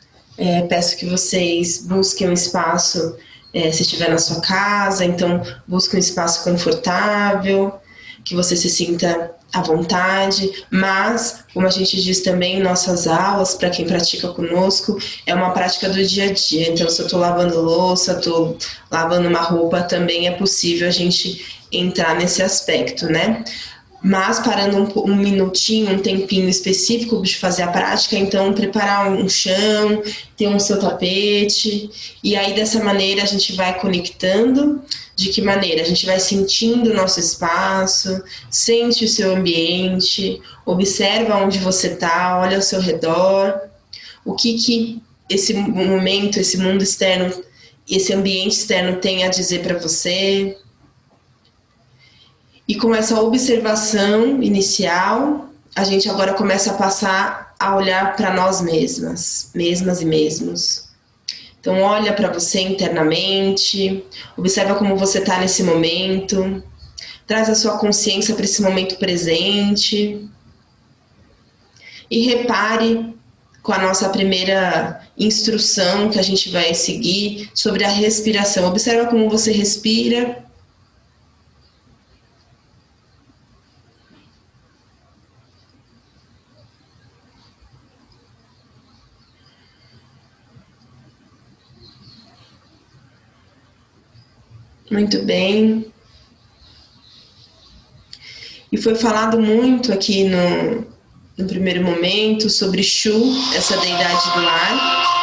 peço que vocês busquem um espaço se estiver na sua casa. Então, busque um espaço confortável, que você se sinta à vontade, mas, como a gente diz também em nossas aulas, para quem pratica conosco, é uma prática do dia a dia. Então, se eu estou lavando louça, estou lavando uma roupa, também é possível a gente entrar nesse aspecto, né? Mas parando um minutinho, um tempinho específico de fazer a prática, então preparar um chão, ter um seu tapete, e aí dessa maneira a gente vai conectando. De que maneira? A gente vai sentindo o nosso espaço, sente o seu ambiente, observa onde você está, olha ao seu redor, o que esse momento, esse mundo externo, esse ambiente externo tem a dizer para você. E com essa observação inicial, a gente agora começa a passar a olhar para nós mesmas e mesmos. Então, olha para você internamente, observa como você está nesse momento, traz a sua consciência para esse momento presente e repare com a nossa primeira instrução que a gente vai seguir sobre a respiração. Observa como você respira. Muito bem. E foi falado muito aqui no primeiro momento sobre Shu, essa deidade do ar.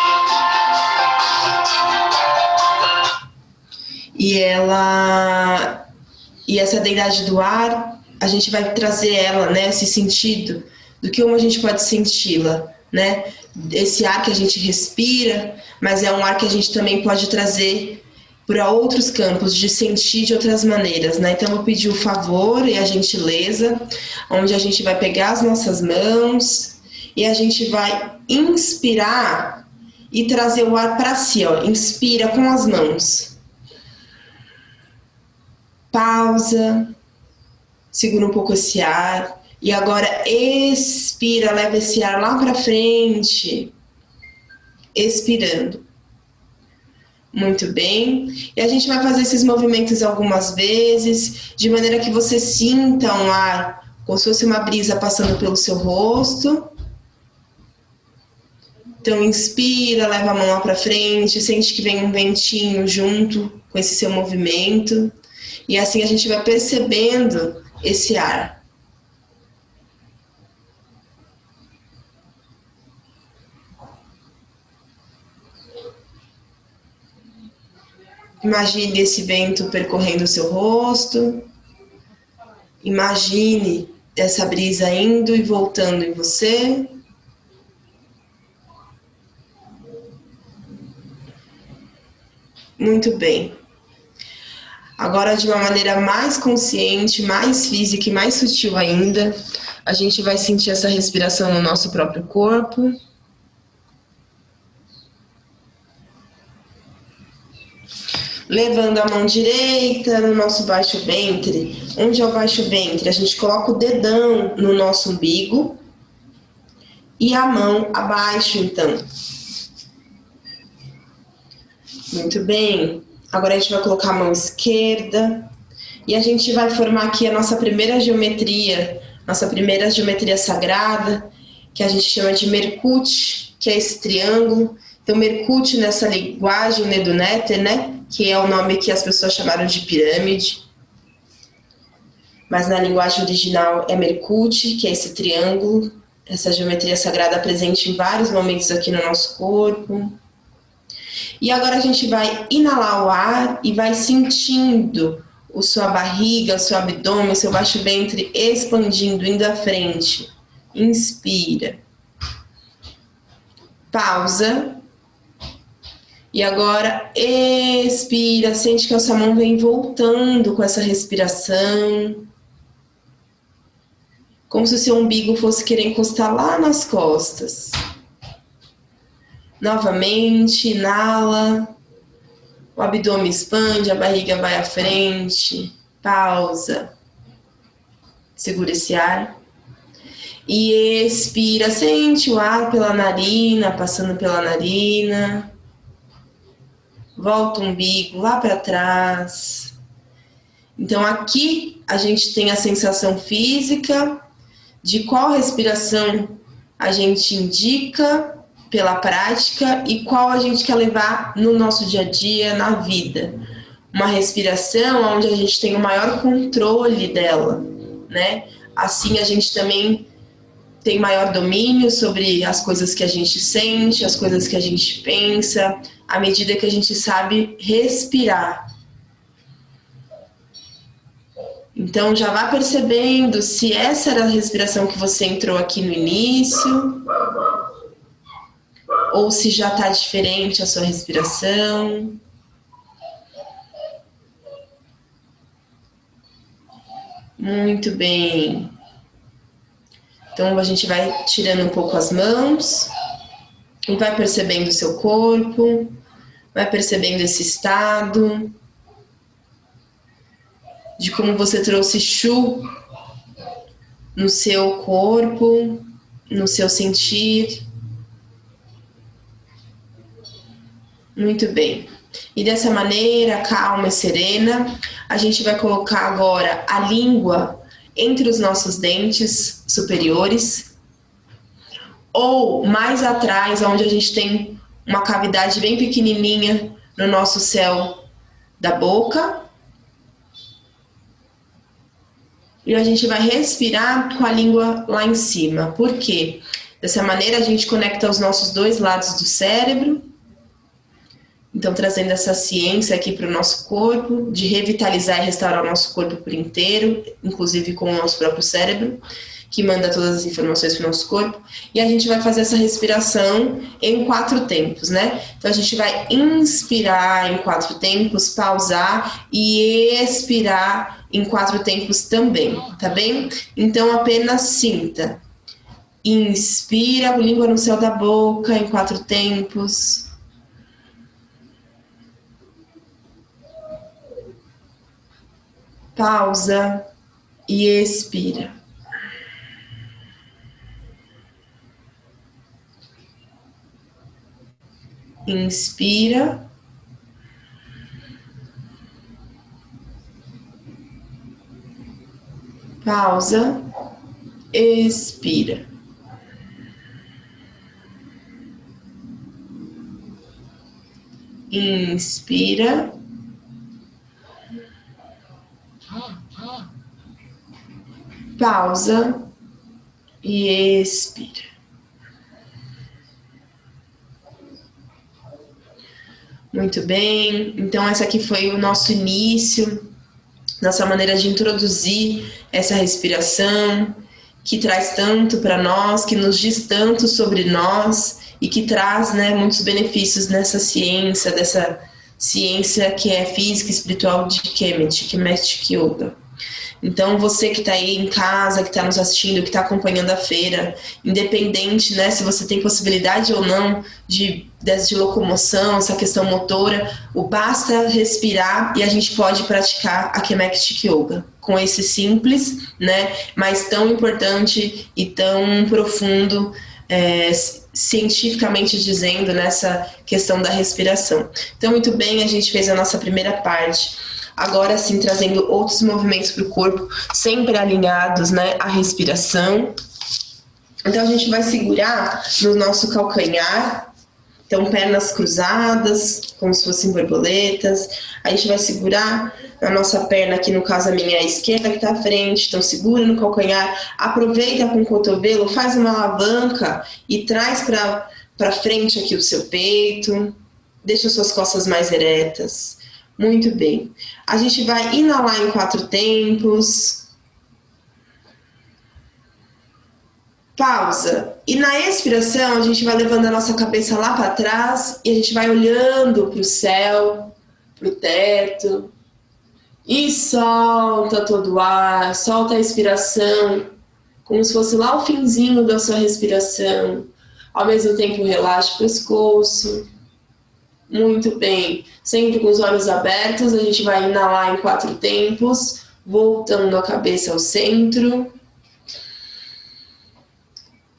E essa deidade do ar, a gente vai trazer ela, né, esse sentido do que como a gente pode senti-la, né? Esse ar que a gente respira, mas é um ar que a gente também pode trazer para outros campos, de sentir de outras maneiras, né? Então, eu vou pedir o favor e a gentileza, onde a gente vai pegar as nossas mãos e a gente vai inspirar e trazer o ar para si, ó. Inspira com as mãos. Pausa. Segura um pouco esse ar. E agora expira, leva esse ar lá para frente. Expirando. Muito bem. E a gente vai fazer esses movimentos algumas vezes, de maneira que você sinta um ar, como se fosse uma brisa passando pelo seu rosto. Então, inspira, leva a mão lá para frente, sente que vem um ventinho junto com esse seu movimento. E assim a gente vai percebendo esse ar. Imagine esse vento percorrendo o seu rosto. Imagine essa brisa indo e voltando em você. Muito bem. Agora, de uma maneira mais consciente, mais física e mais sutil ainda, a gente vai sentir essa respiração no nosso próprio corpo. Levando a mão direita no nosso baixo ventre. Onde é o baixo ventre? A gente coloca o dedão no nosso umbigo e a mão abaixo, então. Muito bem. Agora a gente vai colocar a mão esquerda e a gente vai formar aqui a nossa primeira geometria sagrada, que a gente chama de Merkut, que é esse triângulo. Então, Merkut nessa linguagem, né, do Néter, né? Que é o nome que as pessoas chamaram de pirâmide. Mas na linguagem original é Merkut, que é esse triângulo, essa geometria sagrada presente em vários momentos aqui no nosso corpo. E agora a gente vai inalar o ar e vai sentindo a sua barriga, o seu abdômen, o seu baixo ventre expandindo, indo à frente. Inspira. Pausa. E agora expira, sente que a sua mão vem voltando com essa respiração. Como se o seu umbigo fosse querer encostar lá nas costas. Novamente, inala. O abdômen expande, a barriga vai à frente. Pausa. Segura esse ar. E expira, sente o ar pela narina, passando pela narina. Volta o umbigo lá para trás. Então aqui a gente tem a sensação física de qual respiração a gente indica pela prática e qual a gente quer levar no nosso dia a dia, na vida. Uma respiração onde a gente tem o maior controle dela, né? Assim a gente também tem maior domínio sobre as coisas que a gente sente, as coisas que a gente pensa, à medida que a gente sabe respirar. Então já vá percebendo se essa era a respiração que você entrou aqui no início, ou se já está diferente a sua respiração. Muito bem. Então a gente vai tirando um pouco as mãos e vai percebendo o seu corpo, vai percebendo esse estado de como você trouxe Shu no seu corpo, no seu sentir. Muito bem. E dessa maneira, calma e serena, a gente vai colocar agora a língua entre os nossos dentes superiores ou mais atrás, onde a gente tem uma cavidade bem pequenininha no nosso céu da boca. E a gente vai respirar com a língua lá em cima. Por quê? Dessa maneira a gente conecta os nossos dois lados do cérebro. Então, trazendo essa ciência aqui para o nosso corpo, de revitalizar e restaurar o nosso corpo por inteiro, inclusive com o nosso próprio cérebro, que manda todas as informações para o nosso corpo. E a gente vai fazer essa respiração em 4 tempos, né? Então, a gente vai inspirar em 4 tempos, pausar e expirar em 4 tempos também, tá bem? Então, apenas sinta. Inspira, língua no céu da boca em 4 tempos. Pausa e expira. Inspira. Pausa. Expira. Inspira. Pausa e expira. Muito bem, então essa aqui foi o nosso início, nossa maneira de introduzir essa respiração, que traz tanto para nós, que nos diz tanto sobre nós e que traz, né, muitos benefícios nessa ciência, dessa ciência que é física e espiritual de Kemetic Yoga. Então, você que está aí em casa, que está nos assistindo, que está acompanhando a feira, independente, né, se você tem possibilidade ou não de locomoção, essa questão motora, basta respirar e a gente pode praticar a Kemetic Yoga com esse simples, né, mas tão importante e tão profundo, cientificamente dizendo, nessa questão da respiração. Então, muito bem, a gente fez a nossa primeira parte. Agora sim, trazendo outros movimentos para o corpo, sempre alinhados, né, à respiração. Então, a gente vai segurar no nosso calcanhar. Então, pernas cruzadas, como se fossem borboletas. A gente vai segurar a nossa perna, aqui no caso a minha esquerda, que está à frente. Então, segura no calcanhar. Aproveita com o cotovelo, faz uma alavanca e traz para frente aqui o seu peito. Deixa suas costas mais eretas. Muito bem. A gente vai inalar em 4 tempos. Pausa. E na expiração, a gente vai levando a nossa cabeça lá para trás e a gente vai olhando para o céu, para o teto. E solta todo o ar, solta a expiração, como se fosse lá o finzinho da sua respiração. Ao mesmo tempo, relaxa o pescoço. Muito bem. Sempre com os olhos abertos, a gente vai inalar em 4 tempos, voltando a cabeça ao centro.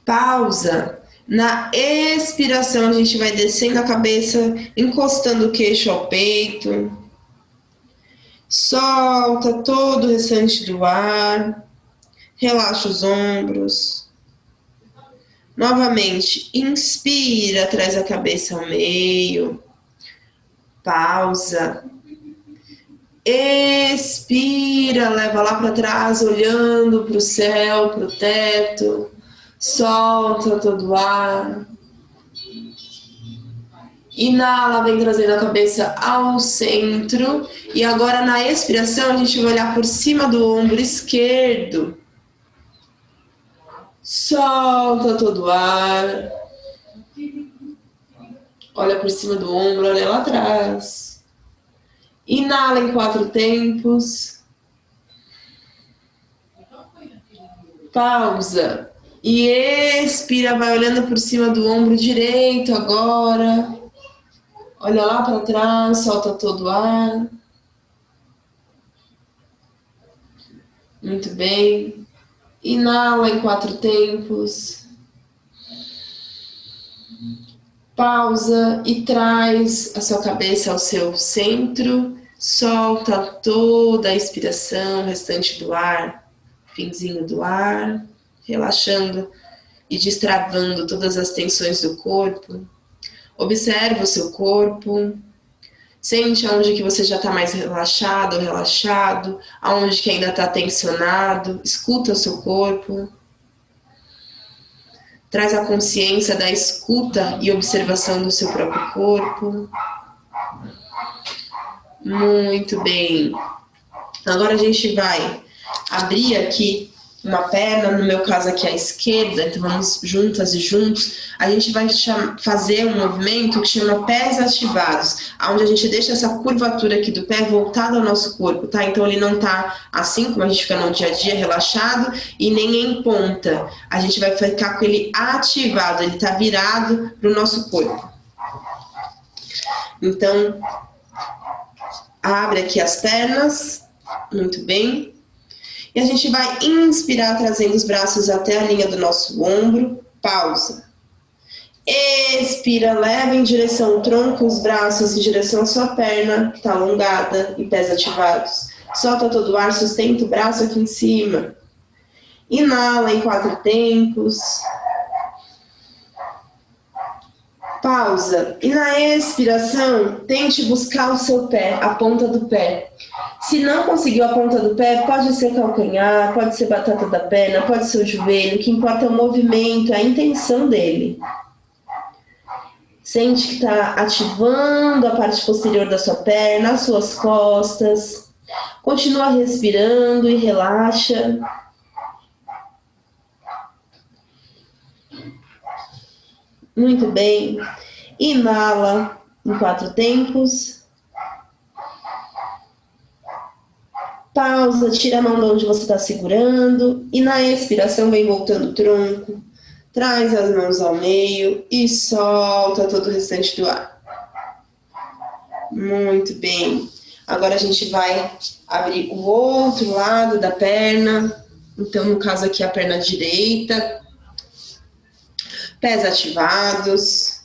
Pausa. Na expiração, a gente vai descendo a cabeça, encostando o queixo ao peito. Solta todo o restante do ar. Relaxa os ombros. Novamente, inspira, traz a cabeça ao meio. Pausa. Expira, leva lá para trás, olhando para o céu, para o teto. Solta todo o ar. Inala, vem trazendo a cabeça ao centro. E agora, na expiração, a gente vai olhar por cima do ombro esquerdo. Solta todo o ar. Olha por cima do ombro, olha lá atrás. Inala em 4 tempos. Pausa. E expira, vai olhando por cima do ombro direito agora. Olha lá para trás, solta todo o ar. Muito bem. Inala em 4 tempos. Pausa e traz a sua cabeça ao seu centro. Solta toda a expiração, restante do ar, finzinho do ar, relaxando e destravando todas as tensões do corpo. Observa o seu corpo. Sente aonde que você já está mais relaxado ou relaxado, aonde que ainda está tensionado. Escuta o seu corpo. Traz a consciência da escuta e observação do seu próprio corpo. Muito bem. Agora a gente vai abrir aqui uma perna, no meu caso aqui à esquerda, então vamos juntas e juntos. A gente vai fazer um movimento que chama pés ativados, onde a gente deixa essa curvatura aqui do pé voltada ao nosso corpo, tá? Então ele não tá assim como a gente fica no dia a dia, relaxado, e nem em ponta. A gente vai ficar com ele ativado, ele tá virado pro nosso corpo. Então, abre aqui as pernas, muito bem. E a gente vai inspirar, trazendo os braços até a linha do nosso ombro. Pausa. Expira, leva em direção ao tronco, os braços em direção à sua perna, que está alongada, e pés ativados. Solta todo o ar, sustenta o braço aqui em cima. Inala em 4 tempos. Pausa. E na expiração, tente buscar o seu pé, a ponta do pé. Se não conseguiu a ponta do pé, pode ser calcanhar, pode ser batata da perna, pode ser o joelho. O que importa é o movimento, a intenção dele. Sente que está ativando a parte posterior da sua perna, as suas costas. Continua respirando e relaxa. Muito bem. Inala em 4 tempos. Pausa, tira a mão de onde você está segurando. E na expiração vem voltando o tronco. Traz as mãos ao meio e solta todo o restante do ar. Muito bem. Agora a gente vai abrir o outro lado da perna. Então, no caso aqui, a perna direita. Pés ativados.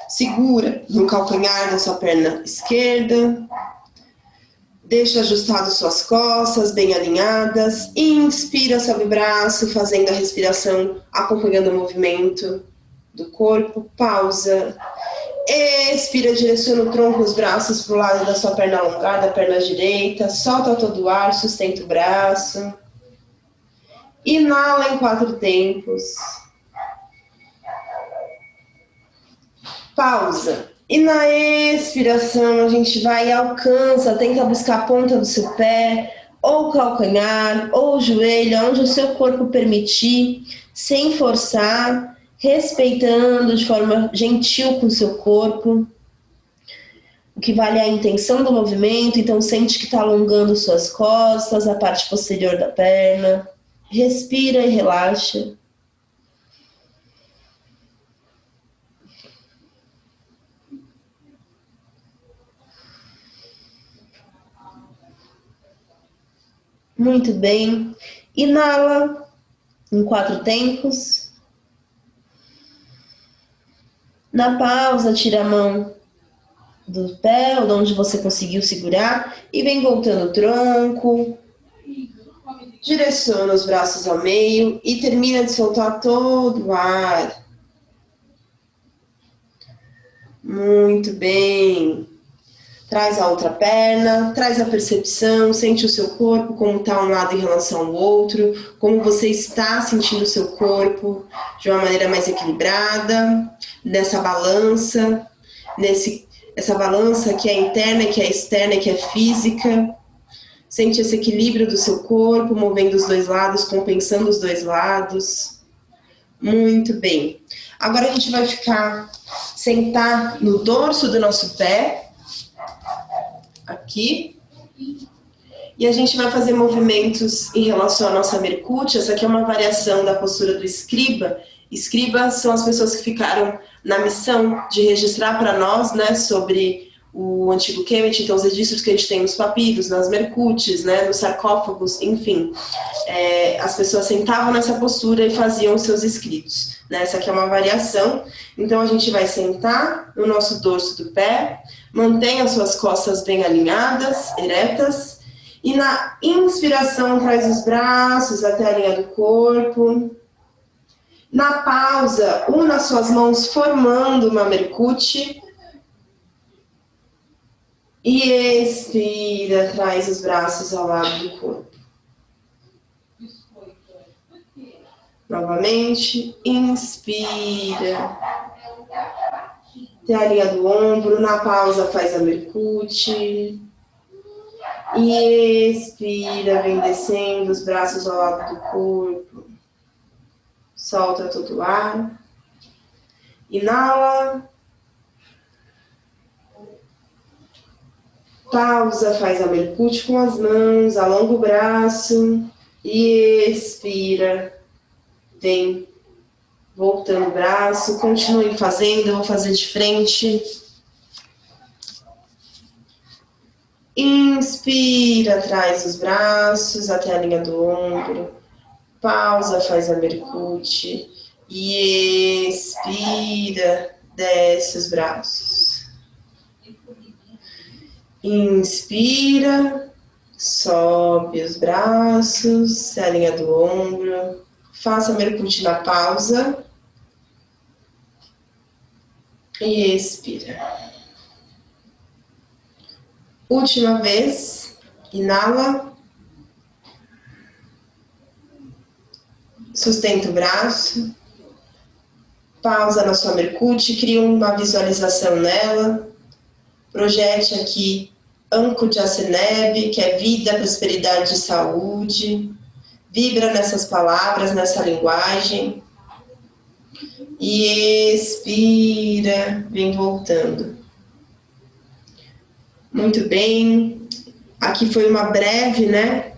Segura no calcanhar da sua perna esquerda. Deixa ajustado suas costas, bem alinhadas. Inspira, sobe o braço, fazendo a respiração, acompanhando o movimento do corpo. Pausa. Expira, direciona o tronco, os braços para o lado da sua perna alongada, perna direita. Solta todo o ar, sustenta o braço. Inala em 4 tempos. Pausa. E na expiração a gente vai e alcança, tenta buscar a ponta do seu pé, ou calcanhar, ou joelho, onde o seu corpo permitir, sem forçar, respeitando de forma gentil com o seu corpo. O que vale é a intenção do movimento, então sente que está alongando suas costas, a parte posterior da perna. Respira e relaxa. Muito bem. Inala em 4 tempos. Na pausa, tira a mão do pé, ou de onde você conseguiu segurar, e vem voltando o tronco. Direciona os braços ao meio e termina de soltar todo o ar. Muito bem. Traz a outra perna, traz a percepção, sente o seu corpo, como está um lado em relação ao outro, como você está sentindo o seu corpo de uma maneira mais equilibrada, nessa balança, essa balança que é interna, que é externa, que é física. Sente esse equilíbrio do seu corpo, movendo os dois lados, compensando os dois lados. Muito bem. Agora a gente vai sentar no dorso do nosso pé, aqui, e a gente vai fazer movimentos em relação à nossa mercúria. Essa aqui é uma variação da postura do escriba. Escribas são as pessoas que ficaram na missão de registrar para nós, né, sobre o antigo Kemet, então os registros que a gente tem nos papiros, nas mercúrias, né, nos sarcófagos, enfim. As pessoas sentavam nessa postura e faziam os seus escritos. Né? Essa aqui é uma variação. Então a gente vai sentar no nosso dorso do pé, mantenha as suas costas bem alinhadas, eretas, e na inspiração traz os braços até a linha do corpo. Na pausa, una suas mãos formando uma mercúria. E expira, traz os braços ao lado do corpo. Novamente, inspira. Até a linha do ombro, na pausa faz a mercúria. E expira, vem descendo os braços ao lado do corpo. Solta todo o ar. Inala. Pausa, faz a mercúria com as mãos, alonga o braço. E expira. Vem voltando o braço, continue fazendo, eu vou fazer de frente. Inspira, traz os braços até a linha do ombro. Pausa, faz a mercúria. E expira, desce os braços. Inspira, sobe os braços, até a linha do ombro. Faça a mercúria na pausa. E expira. Última vez. Inala. Sustenta o braço. Pausa na sua mercúria. Cria uma visualização nela. Projete aqui Ankujaseneb, que é vida, prosperidade e saúde. Vibra nessas palavras, nessa linguagem. E expira, vem voltando. Muito bem. Aqui foi uma breve, né,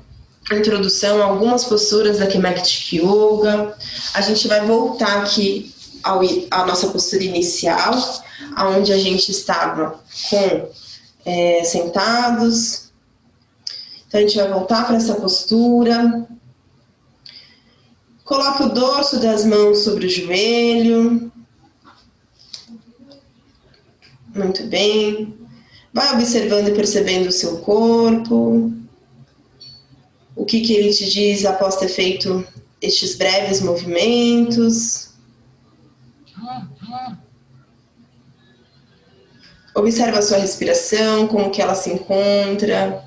introdução a algumas posturas da Kemetic Yoga. A gente vai voltar aqui à nossa postura inicial, onde a gente estava sentados. Então a gente vai voltar para essa postura. Coloque o dorso das mãos sobre o joelho. Muito bem. Vai observando e percebendo o seu corpo. O que ele te diz após ter feito estes breves movimentos. Observa a sua respiração, como que ela se encontra.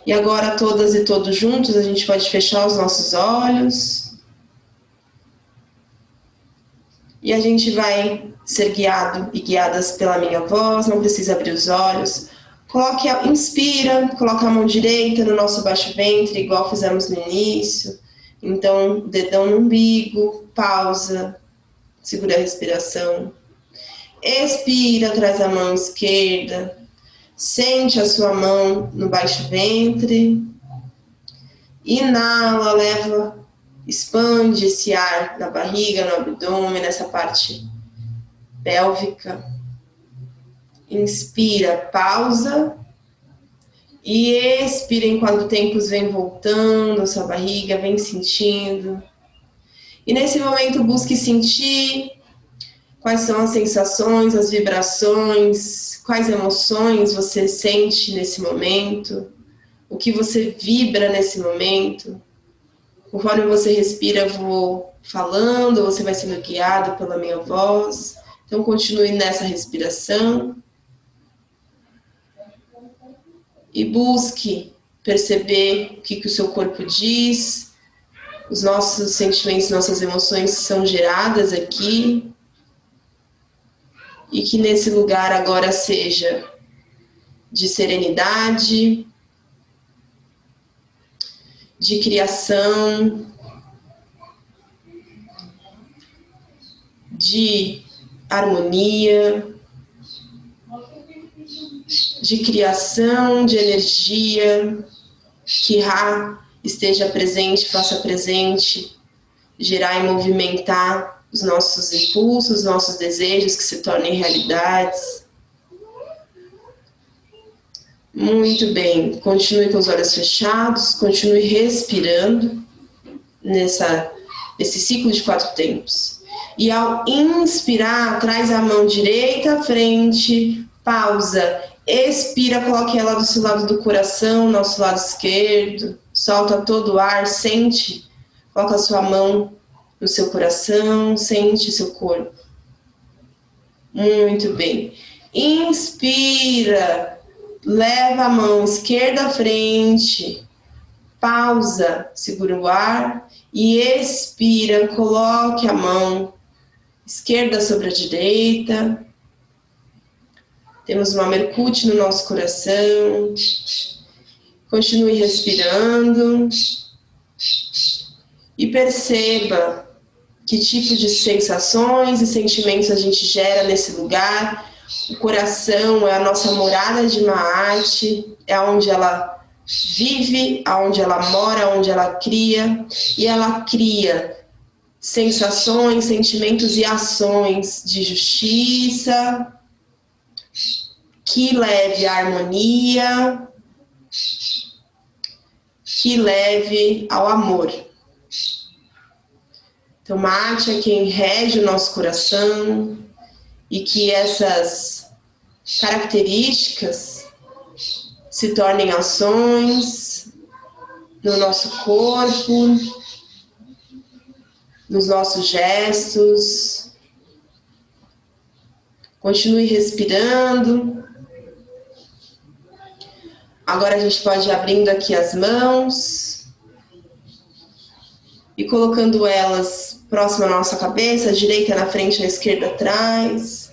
E agora, todas e todos juntos, a gente pode fechar os nossos olhos. E a gente vai ser guiado e guiadas pela minha voz, não precisa abrir os olhos. Inspira, coloca a mão direita no nosso baixo ventre, igual fizemos no início. Então, dedão no umbigo, pausa, segura a respiração. Expira, traz a mão esquerda. Sente a sua mão no baixo ventre. Inala, expande esse ar na barriga, no abdômen, nessa parte pélvica. Inspira, pausa. E expira enquanto tempos vem voltando, a sua barriga vem sentindo. E nesse momento busque sentir quais são as sensações, as vibrações, quais emoções você sente nesse momento, o que você vibra nesse momento. Conforme você respira, eu vou falando, você vai sendo guiado pela minha voz. Então continue nessa respiração. E busque perceber o que o seu corpo diz. Os nossos sentimentos, nossas emoções são geradas aqui. E que nesse lugar agora seja de serenidade, de criação, de harmonia, de criação, de energia, que Ra esteja presente, faça presente, gerar e movimentar os nossos impulsos, os nossos desejos que se tornem realidades. Muito bem, continue com os olhos fechados, continue respirando nesse ciclo de 4 tempos. E ao inspirar, traz a mão direita à frente, pausa, expira, coloque ela do seu lado do coração, nosso lado esquerdo, solta todo o ar, sente, coloca a sua mão no seu coração, sente seu corpo. Muito bem. Inspira, leva a mão esquerda à frente, pausa, segura o ar e expira, coloque a mão esquerda sobre a direita. Temos uma Merkúti no nosso coração. Continue respirando e perceba que tipo de sensações e sentimentos a gente gera nesse lugar. O coração é a nossa morada de Maat, é onde ela vive, onde ela mora, onde ela cria. E ela cria sensações, sentimentos e ações de justiça, que leve à harmonia, que leve ao amor. Então, Maat é quem rege o nosso coração e que essas características se tornem ações no nosso corpo, nos nossos gestos. Continue respirando. Agora a gente pode ir abrindo aqui as mãos e colocando elas próximo à nossa cabeça, a direita na frente, a esquerda atrás.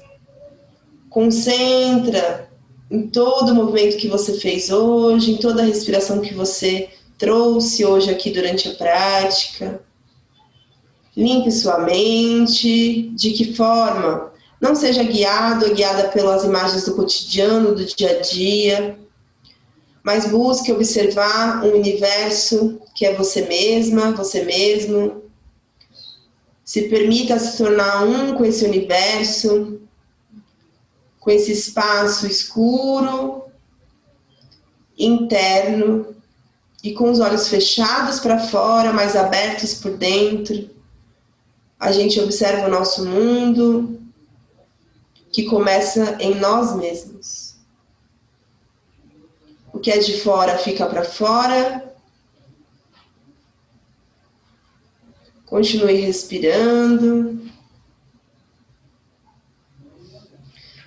Concentra em todo o movimento que você fez hoje, em toda a respiração que você trouxe hoje aqui durante a prática. Limpe sua mente. De que forma? Não seja guiado ou guiada pelas imagens do cotidiano, do dia a dia, mas busque observar um universo que é você mesma, você mesmo. Se permita se tornar um com esse universo, com esse espaço escuro, interno, e com os olhos fechados para fora, mas abertos por dentro. A gente observa o nosso mundo, que começa em nós mesmos. O que é de fora fica para fora. Continue respirando.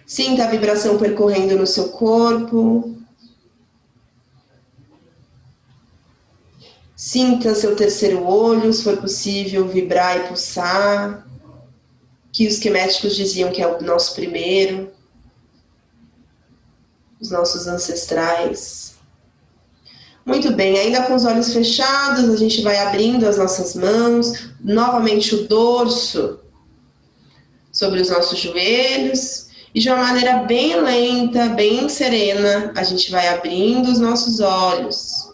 Sinta a vibração percorrendo no seu corpo. Sinta seu terceiro olho, se for possível, vibrar e pulsar. Que os queméticos diziam que é o nosso primeiro. Os nossos ancestrais. Muito bem, ainda com os olhos fechados, a gente vai abrindo as nossas mãos, novamente o dorso sobre os nossos joelhos, e de uma maneira bem lenta, bem serena, a gente vai abrindo os nossos olhos.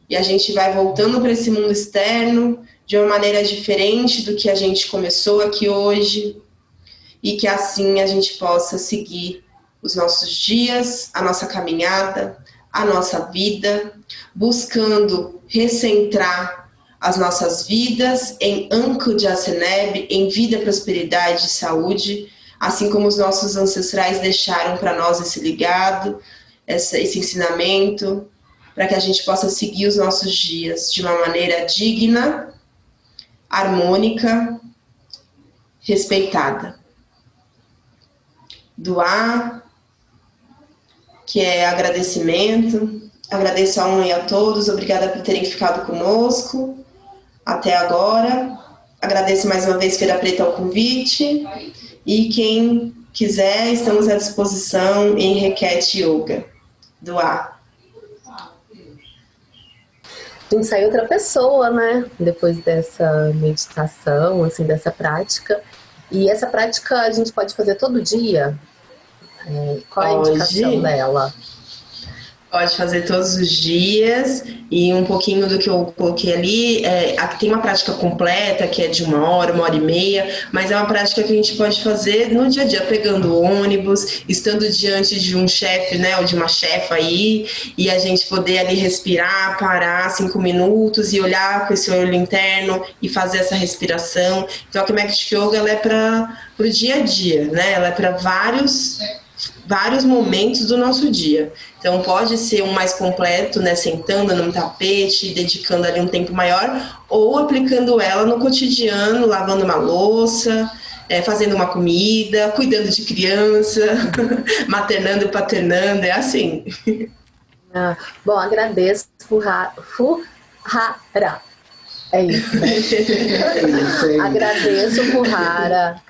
E a gente vai voltando para esse mundo externo de uma maneira diferente do que a gente começou aqui hoje, e que assim a gente possa seguir os nossos dias, a nossa caminhada, a nossa vida, buscando recentrar as nossas vidas em Anko Jaseneb, em vida, prosperidade e saúde, assim como os nossos ancestrais deixaram para nós esse legado, esse ensinamento, para que a gente possa seguir os nossos dias de uma maneira digna, harmônica, respeitada. Doar, que é agradecimento. Agradeço a um e a todos, obrigada por terem ficado conosco até agora. Agradeço mais uma vez Feira Preta o convite e quem quiser, estamos à disposição em Requete Yoga. Doar. Tem que sair outra pessoa, né? Depois dessa meditação, assim, dessa prática. E essa prática a gente pode fazer todo dia? Qual é a indicação dela? Pode fazer todos os dias, e um pouquinho do que eu coloquei ali, aqui tem uma prática completa, que é de 1 hora e meia, mas é uma prática que a gente pode fazer no dia a dia, pegando o ônibus, estando diante de um chefe, né, ou de uma chefa aí, e a gente poder ali respirar, parar 5 minutos e olhar com esse olho interno e fazer essa respiração. Então a Kemetic Yoga, ela é para o dia a dia, né, ela é para vários momentos do nosso dia. Então pode ser um mais completo, né, sentando num tapete, dedicando ali um tempo maior, ou aplicando ela no cotidiano, lavando uma louça, fazendo uma comida, cuidando de criança, maternando e paternando, é assim. Bom, agradeço, Fuhara. É isso, né? Agradeço, Fuhara.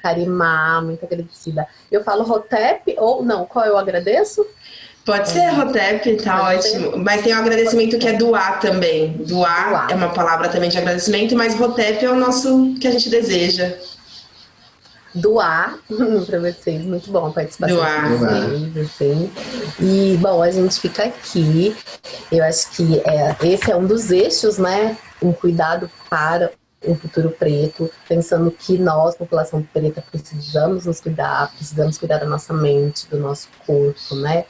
Karimá, muito agradecida. Eu falo Hotep ou não? Qual eu agradeço? Pode ser Hotep, tá ótimo. Mas tem um agradecimento que é doar também. Doar é uma palavra também de agradecimento, mas Hotep é o nosso que a gente deseja. Doar para vocês, muito bom a participação doar. De vocês, assim. E, bom, a gente fica aqui. Eu acho que esse é um dos eixos, né? Um cuidado para um futuro preto, pensando que nós, população preta, precisamos nos cuidar, precisamos cuidar da nossa mente, do nosso corpo, né?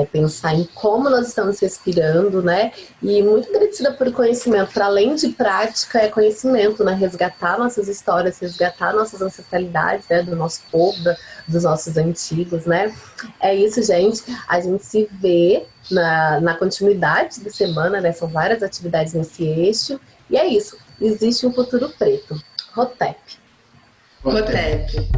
Pensar em como nós estamos respirando, né? E muito agradecida por conhecimento, para além de prática, é conhecimento, né? Resgatar nossas histórias, resgatar nossas ancestralidades, né? Do nosso povo, dos nossos antigos, né? É isso, gente. A gente se vê na continuidade da semana, né? São várias atividades nesse eixo. E é isso. Existe um futuro preto. Hotep. Hotep.